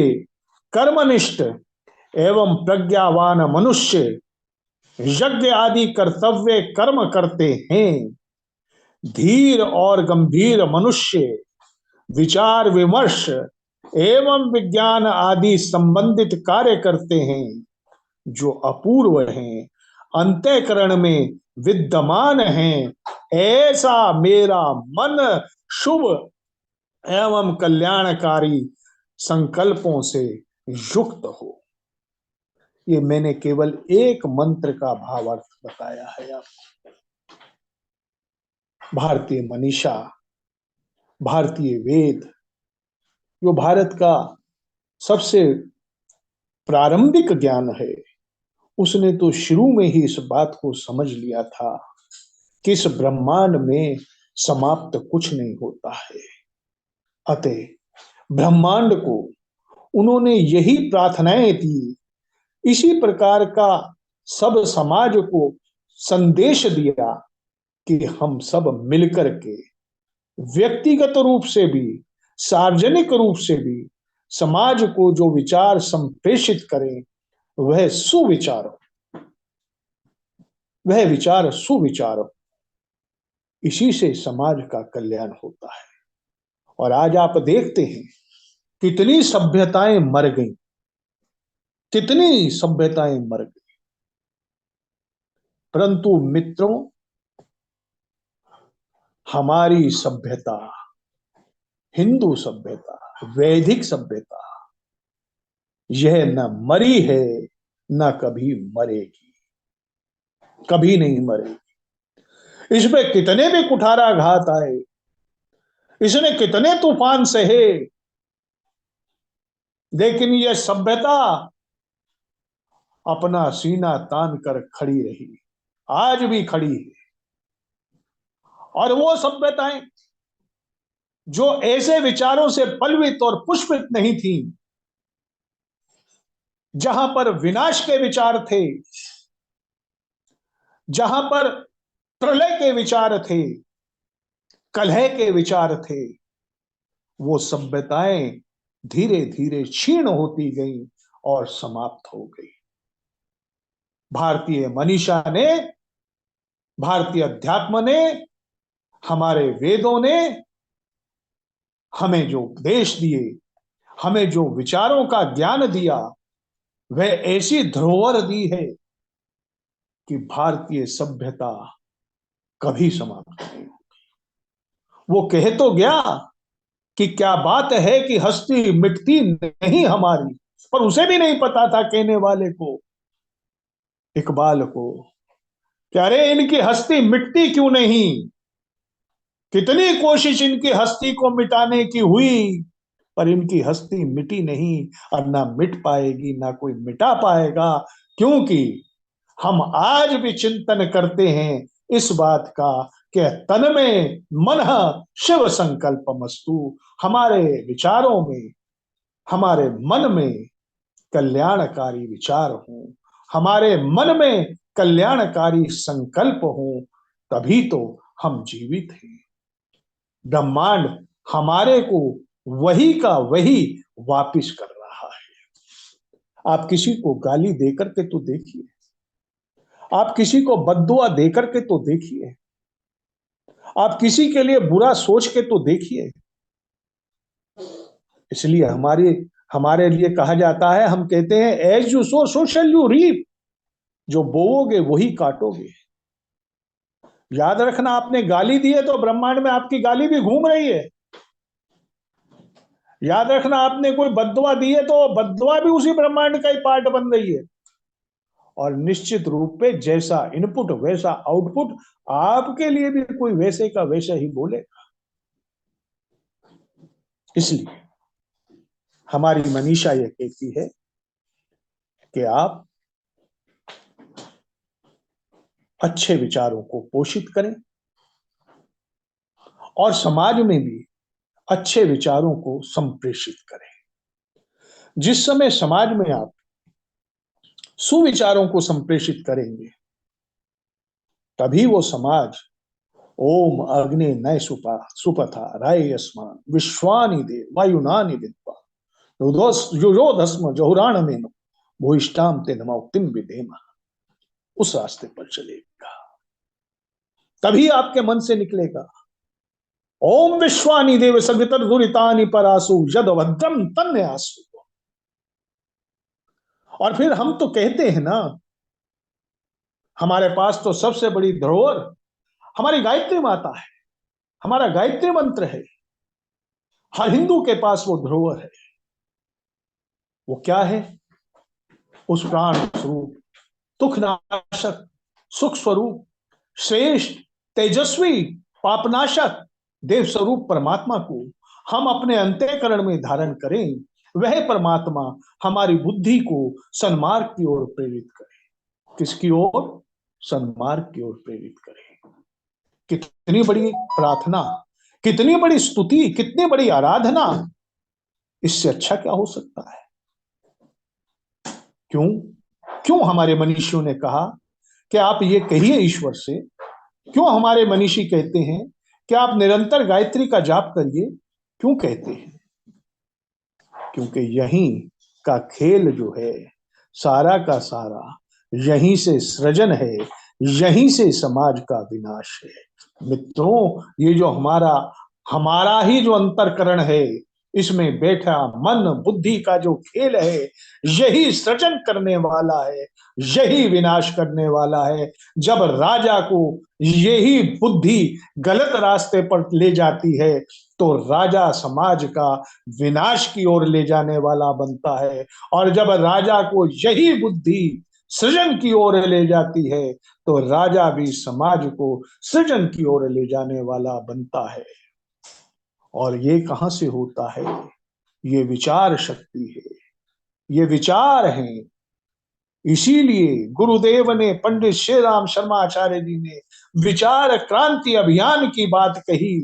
कर्मनिष्ठ एवं प्रज्ञावान मनुष्य यज्ञ आदि कर्तव्य कर्म करते हैं, धीर और गंभीर मनुष्य विचार विमर्श एवं विज्ञान आदि संबंधित कार्य करते हैं, जो अपूर्व हैं, अंतःकरण में विद्यमान हैं, ऐसा मेरा मन शुभ एवं कल्याणकारी संकल्पों से युक्त हो। ये मैंने केवल एक मंत्र का भावार्थ बताया है आपको। भारतीय मनीषा, भारतीय वेद, जो भारत का सबसे प्रारंभिक ज्ञान है, उसने तो शुरू में ही इस बात को समझ लिया था कि इस ब्रह्मांड में समाप्त कुछ नहीं होता है। अतः ब्रह्मांड को उन्होंने यही प्रार्थनाएं दी, इसी प्रकार का सब समाज को संदेश दिया कि हम सब मिलकर के व्यक्तिगत रूप से भी, सार्वजनिक रूप से भी समाज को जो विचार संप्रेषित करें वह सुविचार हो, वह विचार सुविचार हो। इसी से समाज का कल्याण होता है। और आज आप देखते हैं कितनी सभ्यताएं मर गई, कितनी सभ्यताएं मर गई, परंतु मित्रों, हमारी सभ्यता, हिंदू सभ्यता, वैदिक सभ्यता, यह न मरी है, न कभी मरेगी, कभी नहीं मरेगी। इसमें कितने भी कुठाराघात आए, इसने कितने तूफान सहे, लेकिन यह सभ्यता अपना सीना तान कर खड़ी रही, आज भी खड़ी है। और वो सभ्यताएं जो ऐसे विचारों से पल्वित और पुष्पित नहीं थी, जहां पर विनाश के विचार थे, जहां पर प्रलय के विचार थे, कलह के विचार थे, वो सभ्यताएं धीरे धीरे क्षीण होती गई और समाप्त हो गई। भारतीय मनीषा ने, भारतीय अध्यात्म ने, हमारे वेदों ने हमें जो उपदेश दिए, हमें जो विचारों का ज्ञान दिया, वह ऐसी धरोहर दी है कि भारतीय सभ्यता कभी समाप्त नहीं होगी। वो कह तो गया कि क्या बात है कि हस्ती मिटती नहीं हमारी, पर उसे भी नहीं पता था कहने वाले को, इकबाल को, कि अरे इनकी हस्ती मिटती क्यों नहीं, कितनी कोशिश इनकी हस्ती को मिटाने की हुई, पर इनकी हस्ती मिटी नहीं और ना मिट पाएगी, ना कोई मिटा पाएगा। क्योंकि हम आज भी चिंतन करते हैं इस बात का कि तन में मन शिव संकल्प मस्तु, हमारे विचारों में, हमारे मन में कल्याणकारी विचार हो, हमारे मन में कल्याणकारी संकल्प हो, तभी तो हम जीवित हैं। ब्रह्मांड हमारे को वही का वही वापिस कर रहा है। आप किसी को गाली देकर के तो देखिए, आप किसी को बद्दुआ देकर के तो देखिए, आप किसी के लिए बुरा सोच के तो देखिए। इसलिए हमारे हमारे लिए कहा जाता है, हम कहते हैं as you sow so shall you reap, जो बोओगे वही काटोगे। याद रखना, आपने गाली दी है तो ब्रह्मांड में आपकी गाली भी घूम रही है। याद रखना, आपने कोई बद्दुआ दी है तो बद्दुआ भी उसी ब्रह्मांड का ही पार्ट बन रही है। और निश्चित रूप पे जैसा इनपुट वैसा आउटपुट, आपके लिए भी कोई वैसे का वैसा ही बोलेगा। इसलिए हमारी मनीषा यह कहती है कि आप अच्छे विचारों को पोषित करें और समाज में भी अच्छे विचारों को संप्रेषित करें। जिस समय समाज में आप सुविचारों को संप्रेषित करेंगे, तभी वो समाज ओम अग्नि नय सुपा सुपथा राय अस्मान विश्वानि देव वायुनानि विद्वा युयोधस्म जहुराण में भूइष्टाम ते नमोक्तिम विदेमा, उस रास्ते पर चलेगा। तभी आपके मन से निकलेगा ओम विश्वानि देव सवितर दुरितानि परासु यद भद्रम तन्यासु। और फिर हम तो कहते हैं ना, हमारे पास तो सबसे बड़ी धरोहर हमारी गायत्री माता है, हमारा गायत्री मंत्र है। हर हिंदू के पास वो धरोहर है। वो क्या है? उस प्राण स्वरूप, दुख नाशक, सुख स्वरूप, श्रेष्ठ, तेजस्वी, पापनाशक देव स्वरूप परमात्मा को हम अपने अंतःकरण में धारण करें। वह परमात्मा हमारी बुद्धि को सन्मार्ग की ओर प्रेरित करे। किसकी ओर? सन्मार्ग की ओर प्रेरित करे। कितनी बड़ी प्रार्थना, कितनी बड़ी स्तुति, कितनी बड़ी आराधना! इससे अच्छा क्या हो सकता है? क्यों क्यों हमारे मनीषियों ने कहा कि आप ये कहिए ईश्वर से? क्यों हमारे मनीषी कहते हैं कि आप निरंतर गायत्री का जाप करिए? क्यों कहते हैं? क्योंकि यहीं का खेल जो है, सारा का सारा यहीं से सृजन है, यहीं से समाज का विनाश है। मित्रों, ये जो हमारा हमारा ही जो अंतरकरण है, इसमें बैठा मन बुद्धि का जो खेल है, यही सृजन करने वाला है, यही विनाश करने वाला है। जब राजा को यही बुद्धि गलत रास्ते पर ले जाती है, तो राजा समाज का विनाश की ओर ले जाने वाला बनता है। और जब राजा को यही बुद्धि सृजन की ओर ले जाती है, तो राजा भी समाज को सृजन की ओर ले जाने वाला बनता है। और ये कहां से होता है? ये विचार शक्ति है, ये विचार है। इसीलिए गुरुदेव ने, पंडित श्री राम शर्मा आचार्य जी ने विचार क्रांति अभियान की बात कही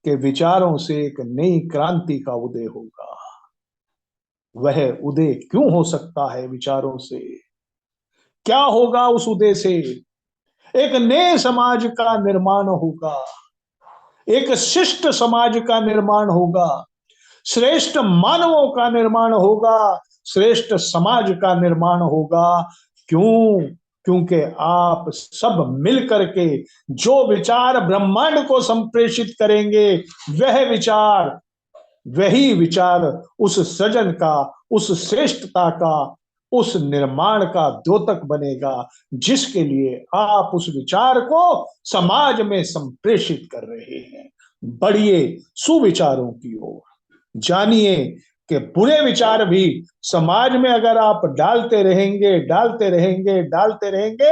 कि विचारों से एक नई क्रांति का उदय होगा। वह उदय क्यों हो सकता है? विचारों से क्या होगा? उस उदय से एक नए समाज का निर्माण होगा, एक शिष्ट समाज का निर्माण होगा, श्रेष्ठ मानवों का निर्माण होगा, श्रेष्ठ समाज का निर्माण होगा। क्यों? क्योंकि आप सब मिलकर के जो विचार ब्रह्मांड को संप्रेषित करेंगे, वह विचार, वही विचार उस सृजन का, उस श्रेष्ठता का, उस निर्माण का द्योतक बनेगा, जिसके लिए आप उस विचार को समाज में संप्रेषित कर रहे हैं। बढ़िए सुविचारों की ओर। जानिए कि बुरे विचार भी समाज में अगर आप डालते रहेंगे, डालते रहेंगे, डालते रहेंगे,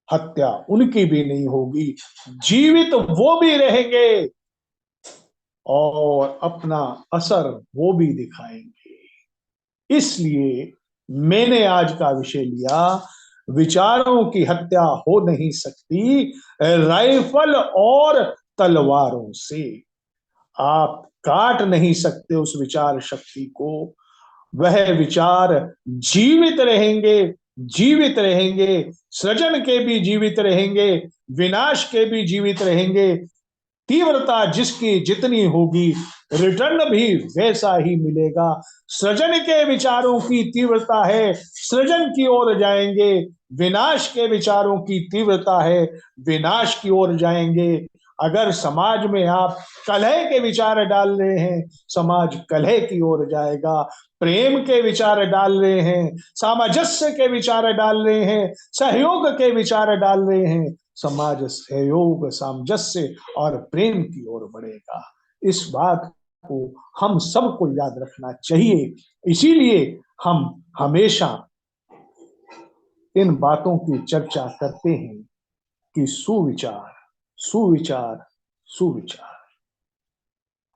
हत्या उनकी भी नहीं होगी, जीवित वो भी रहेंगे और अपना असर वो भी दिखाएंगे। इसलिए मैंने आज का विषय लिया, विचारों की हत्या हो नहीं सकती राइफल और तलवारों से। आप काट नहीं सकते उस विचार शक्ति को। वह विचार जीवित रहेंगे, जीवित रहेंगे, सृजन के भी जीवित रहेंगे, विनाश के भी जीवित रहेंगे। तीव्रता जिसकी जितनी होगी, रिटर्न भी वैसा ही मिलेगा। सृजन के विचारों की तीव्रता है, सृजन की ओर जाएंगे। विनाश के विचारों की तीव्रता है, विनाश की ओर जाएंगे। अगर समाज में आप कलह के विचार डाल रहे हैं, समाज कलह की ओर जाएगा। प्रेम के विचार डाल रहे हैं, सामंजस्य के विचार डाल रहे हैं, सहयोग के विचार डाल रहे हैं, समाज सहयोग, सामंजस्य और प्रेम की ओर बढ़ेगा। इस बात को हम सबको याद रखना चाहिए। इसीलिए हम हमेशा इन बातों की चर्चा करते हैं कि सुविचार, सुविचार, सुविचार,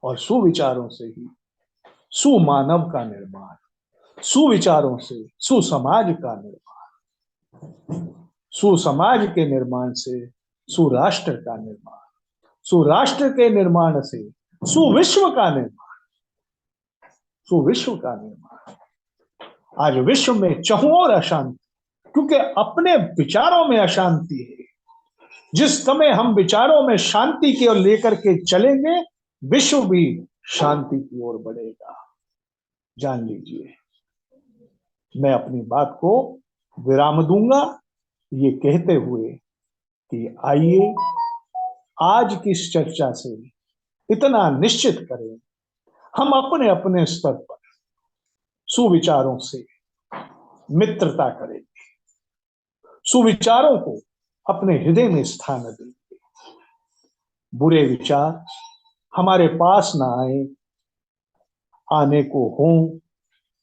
और सुविचारों से ही सुमानव का निर्माण, सुविचारों से सुसमाज का निर्माण, सुसमाज के निर्माण से सुराष्ट्र का निर्माण, सुराष्ट्र के निर्माण से सुविश्व का निर्माण, सुविश्व का निर्माण। आज विश्व में चहुओर अशांति, क्योंकि अपने विचारों में अशांति है। जिस समय हम विचारों में शांति की ओर लेकर के चलेंगे, विश्व भी शांति की ओर बढ़ेगा। जान लीजिए। मैं अपनी बात को विराम दूंगा, ये कहते हुए कि आइए आज की इस चर्चा से इतना निश्चित करें, हम अपने अपने स्तर पर सुविचारों से मित्रता करेंगे, सुविचारों को अपने हृदय में स्थान देंगे। बुरे विचार हमारे पास ना आए, आने को हों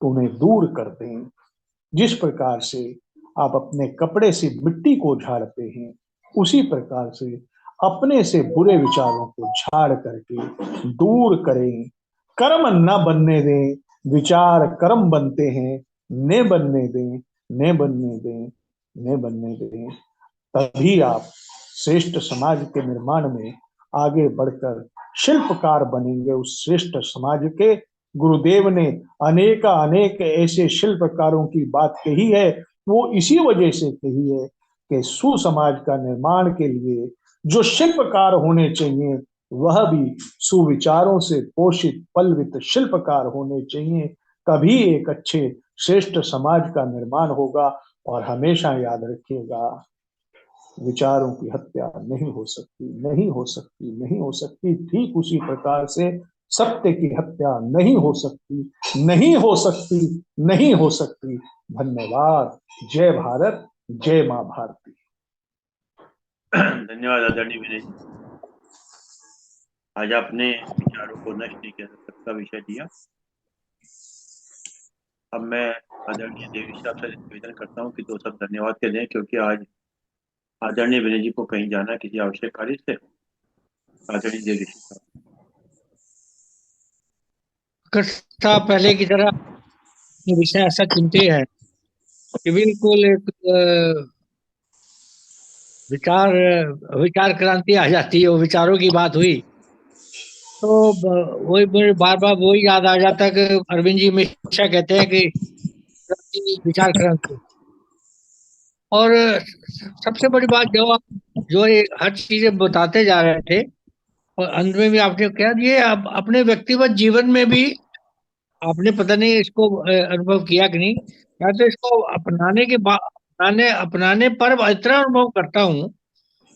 तो उन्हें दूर कर दें। जिस प्रकार से आप अपने कपड़े से मिट्टी को झाड़ते हैं, उसी प्रकार से अपने से बुरे विचारों को झाड़ करके दूर करें। कर्म न बनने दें, विचार कर्म बनते हैं। ने बनने दें, ने बनने दें, ने बनने दें। तभी आप श्रेष्ठ समाज के निर्माण में आगे बढ़कर शिल्पकार बनेंगे उस श्रेष्ठ समाज के। गुरुदेव ने अनेक ऐसे शिल्पकारों की बात कही है, वो इसी वजह से कही है कि सुसमाज का निर्माण के लिए जो शिल्पकार होने चाहिए, वह भी सुविचारों से पोषित पल्वित शिल्पकार होने चाहिए। तभी एक अच्छे श्रेष्ठ समाज का निर्माण होगा। और हमेशा याद रखिएगा, विचारों की हत्या नहीं हो सकती, नहीं हो सकती, नहीं हो सकती। ठीक उसी प्रकार से सत्य की हत्या नहीं हो सकती, नहीं हो सकती, नहीं हो सकती। धन्यवाद। जय भारत, जय मां भारती। धन्यवाद आदरणीय विनय जी। आज आपने विचारों को नष्ट नहीं किया जा सकता विषय दिया। अब मैं आदरणीय देवी साहब से निवेदन करता हूँ कि दो सब धन्यवाद के दें, क्योंकि आज आदरणीय विनय जी को कहीं जाना है किसी आवश्यक कार्य से। आदरणीय देवी साहब। साहब पहले की तरह ये विषय ऐसा चुनते हैं कि बिल्कुल एक विचार विचार क्रांति आ जाती है। वो विचारों की बात हुई तो वही मुझे बार बार वही याद आ जाता है कि अरविंद जी हमेशा कहते हैं कि क्रांति विचार क्रांति। और सबसे बड़ी बात जो ये हर चीजें बताते जा रहे थे और अंत में भी आपने कहा, ये अपने व्यक्तिगत जीवन में भी आपने पता नहीं इसको अनुभव किया कि नहीं। मैं तो इसको अपनाने के बाद अपनाने पर इतना अनुभव करता हूँ,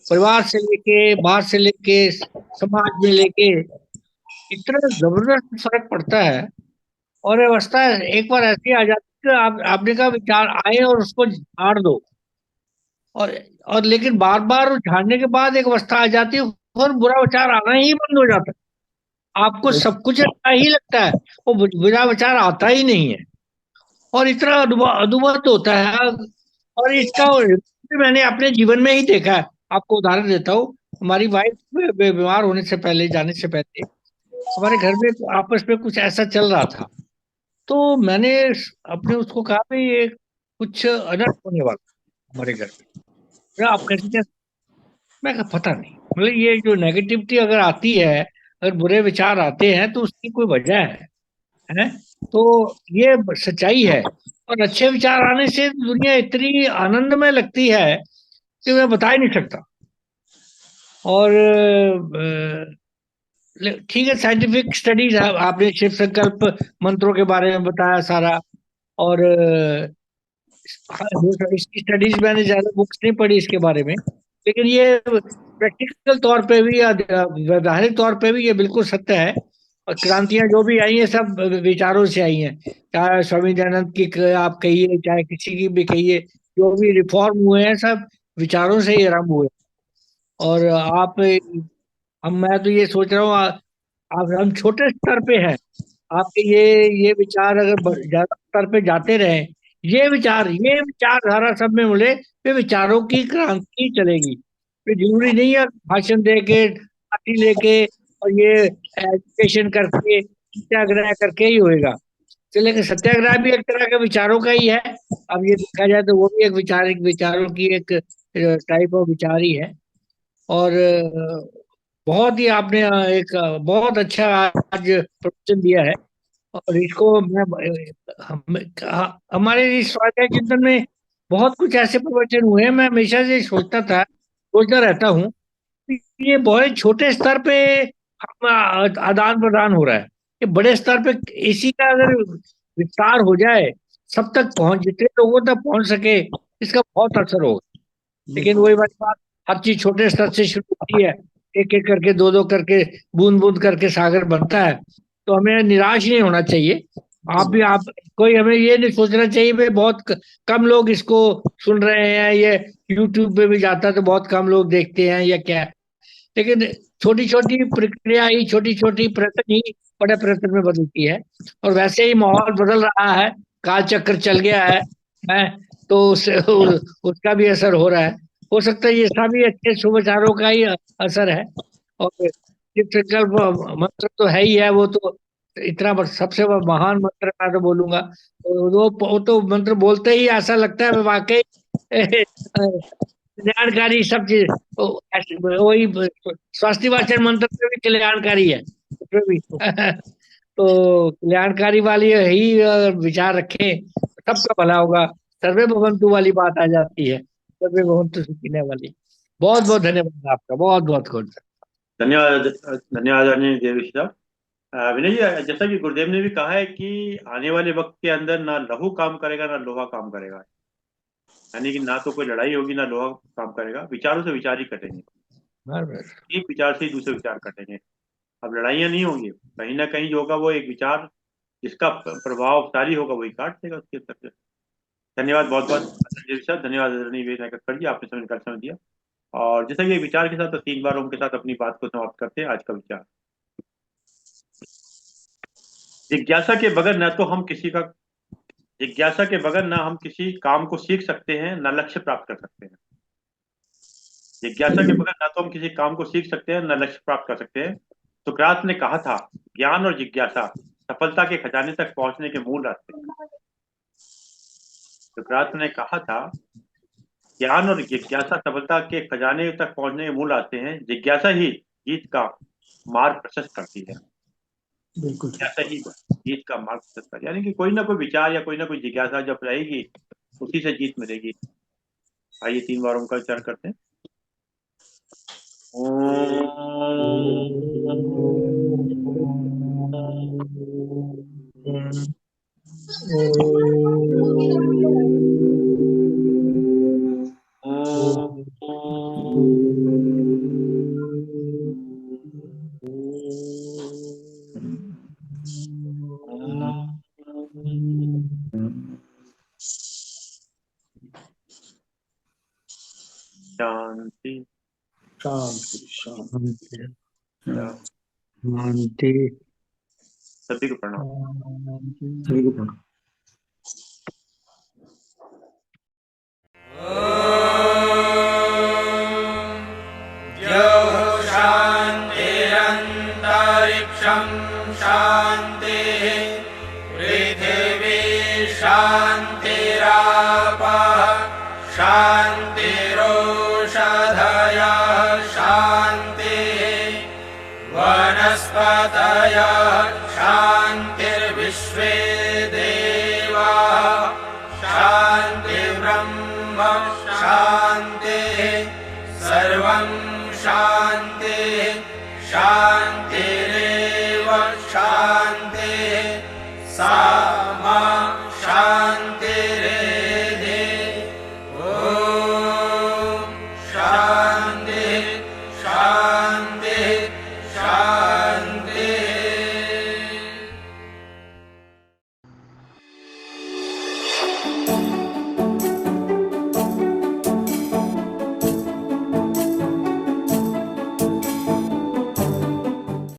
परिवार से लेके बाहर से लेके समाज में लेके इतना जबरदस्त फर्क पड़ता है। और अवस्था एक बार ऐसी आ जाती है कि आपने कहा विचार आए और उसको झाड़ दो। और और लेकिन बार बार झाड़ने के बाद एक अवस्था आ जाती है और बुरा विचार आना ही बंद हो जाता है। आपको सब कुछ अच्छा ही लगता है, वो बुरा विचार आता ही नहीं है। और इतना अद्भुत होता है। और इसका मैंने अपने जीवन में ही देखा है। आपको उदाहरण देता हूँ। हमारी वाइफ बीमार होने से पहले, जाने से पहले हमारे घर में आपस में कुछ ऐसा चल रहा था। तो मैंने अपने उसको कहा भाई ये कुछ अनर्थ होने वाला हमारे घर में। बोला, आप कैसे क्या? मैं कहा पता नहीं, मतलब ये जो नेगेटिविटी अगर आती है, अगर बुरे विचार आते हैं तो उसकी कोई वजह है। तो ये सच्चाई है। और अच्छे विचार आने से दुनिया इतनी आनंदमय लगती है कि मैं बता ही नहीं सकता। और ठीक है, साइंटिफिक स्टडीज आपने शिव संकल्प मंत्रों के बारे में बताया सारा। और इसकी स्टडीज मैंने ज्यादा बुक्स नहीं पढ़ी इसके बारे में, लेकिन ये प्रैक्टिकल तौर पे भी या व्यावहारिक तौर पे भी ये बिल्कुल सत्य है। और क्रांतियां जो भी आई हैं सब विचारों से आई हैं। चाहे स्वामी दयानंद की आप कहिए, चाहे किसी की भी कहिए, जो भी रिफॉर्म हुए हैं सब विचारों से ही आरंभ हुए। और मैं तो ये सोच रहा हूँ, आप हम छोटे स्तर पे हैं। आपके ये विचार अगर ज्यादा स्तर पे जाते रहे, ये विचारधारा सब में मिले, फिर विचारों की क्रांति चलेगी। फिर जरूरी नहीं है भाषण दे के, पार्टी लेके और ये एजुकेशन करके, सत्याग्रह करके ही होएगा। तो लेकिन सत्याग्रह भी एक तरह का विचारों का ही है। अब ये देखा जाए तो वो भी एक विचारों की एक टाइप ऑफ विचार ही है। और बहुत ही आपने एक बहुत अच्छा आज प्रवचन दिया है। और इसको हमारे इस स्वाध्याय चिंतन में बहुत कुछ ऐसे प्रवचन हुए हैं। मैं हमेशा से सोचता रहता हूँ कि ये बहुत छोटे स्तर पे आदान प्रदान हो रहा है। ये बड़े स्तर पे इसी का अगर विस्तार हो जाए, सब तक पहुंच, जितने लोगों तक पहुंच सके, इसका बहुत असर होगा। लेकिन वही वाली बात, हर चीज छोटे स्तर से शुरू होती है, एक एक करके, दो दो करके, बूंद बूंद करके सागर बनता है। तो हमें निराश नहीं होना चाहिए। आप कोई, हमें ये नहीं सोचना चाहिए भाई बहुत कम लोग इसको सुन रहे हैं, ये यूट्यूब पे भी जाता है तो बहुत कम लोग देखते हैं या क्या। लेकिन छोटी छोटी प्रक्रिया ही, छोटी छोटी प्रयत्न ही बड़े प्रयत्न में बदलती है। और वैसे ही माहौल बदल रहा है, काल चक्र चल गया है तो उसका भी असर हो रहा है। हो सकता है ये सभी अच्छे शुभ विचारों का ही असर है। और शिव संकल्प मंत्र तो है ही है, वो तो इतना सबसे महान मंत्र मैं तो बोलूंगा। वो तो मंत्र बोलते ही ऐसा लगता है वाकई कल्याणकारी सब चीज। वही स्वास्थ्य वाचन मंत्र में भी कल्याणकारी है उसमें भी तो कल्याणकारी वाली ही विचार रखें तो सबका भला होगा। सर्वे भवंतु वाली बात आ जाती है, सर्वे भवंतु सुखिनः वाली। बहुत बहुत धन्यवाद आपका, बहुत बहुत धन्यवाद। धन्यवाद आदरणीय देवेश साहब। विनय जी, जैसा कि गुरुदेव ने भी कहा है कि आने वाले वक्त के अंदर ना लहू काम करेगा ना लोहा काम करेगा, यानी कि ना तो कोई लड़ाई होगी ना लोहा काम करेगा, विचारों से विचार ही कटेंगे, एक विचार से ही दूसरे विचार कटेंगे। अब लड़ाइयाँ नहीं होंगी, कहीं ना कहीं जो होगा वो एक विचार जिसका प्रभावशाली होगा वही काट देगा उसके अंदर से। धन्यवाद बहुत बहुत धन्यवाद आदरणीय विनय कक्कड़ जी, आपने समय निकाल समय दिया। और जैसा कि विचार के साथ 3 बार उनके साथ अपनी बात को समाप्त करते हैं। आज का विचार, जिज्ञासा के बगैर न तो हम किसी का जिज्ञासा के बगैर ना हम किसी काम को सीख सकते हैं न लक्ष्य प्राप्त कर सकते हैं। जिज्ञासा के बगैर ना तो हम किसी काम को सीख सकते हैं न लक्ष्य प्राप्त कर सकते हैं। सुकरात ने कहा था, ज्ञान और जिज्ञासा सफलता के खजाने तक पहुंचने के मूल रास्ते हैं। सुकरात ने कहा था, ज्ञान और जिज्ञासा सफलता के खजाने तक पहुंचने के मूल रास्ते हैं। जिज्ञासा ही जीत का मार्ग प्रशस्त करती है। बिल्कुल जिज्ञासा ही जीत का मार्ग प्रशस्त करती है, यानी कि कोई ना कोई विचार या कोई ना कोई जिज्ञासा जब रहेगी उसी से जीत मिलेगी। आइए 3 बार उनका उच्चारण करते हैं। शांति शांति शांति। शांति। सभी को प्रणाम। सभी को प्रणाम। शान्तिरन्तरिक्षं शान्तिः पृथिवी शान्तिरापः शान्तिरोषधयः शान्तिः वनस्पतयः शान्तिर्विश्वे देवाः शान्तिर्ब्रह्म शान्तिः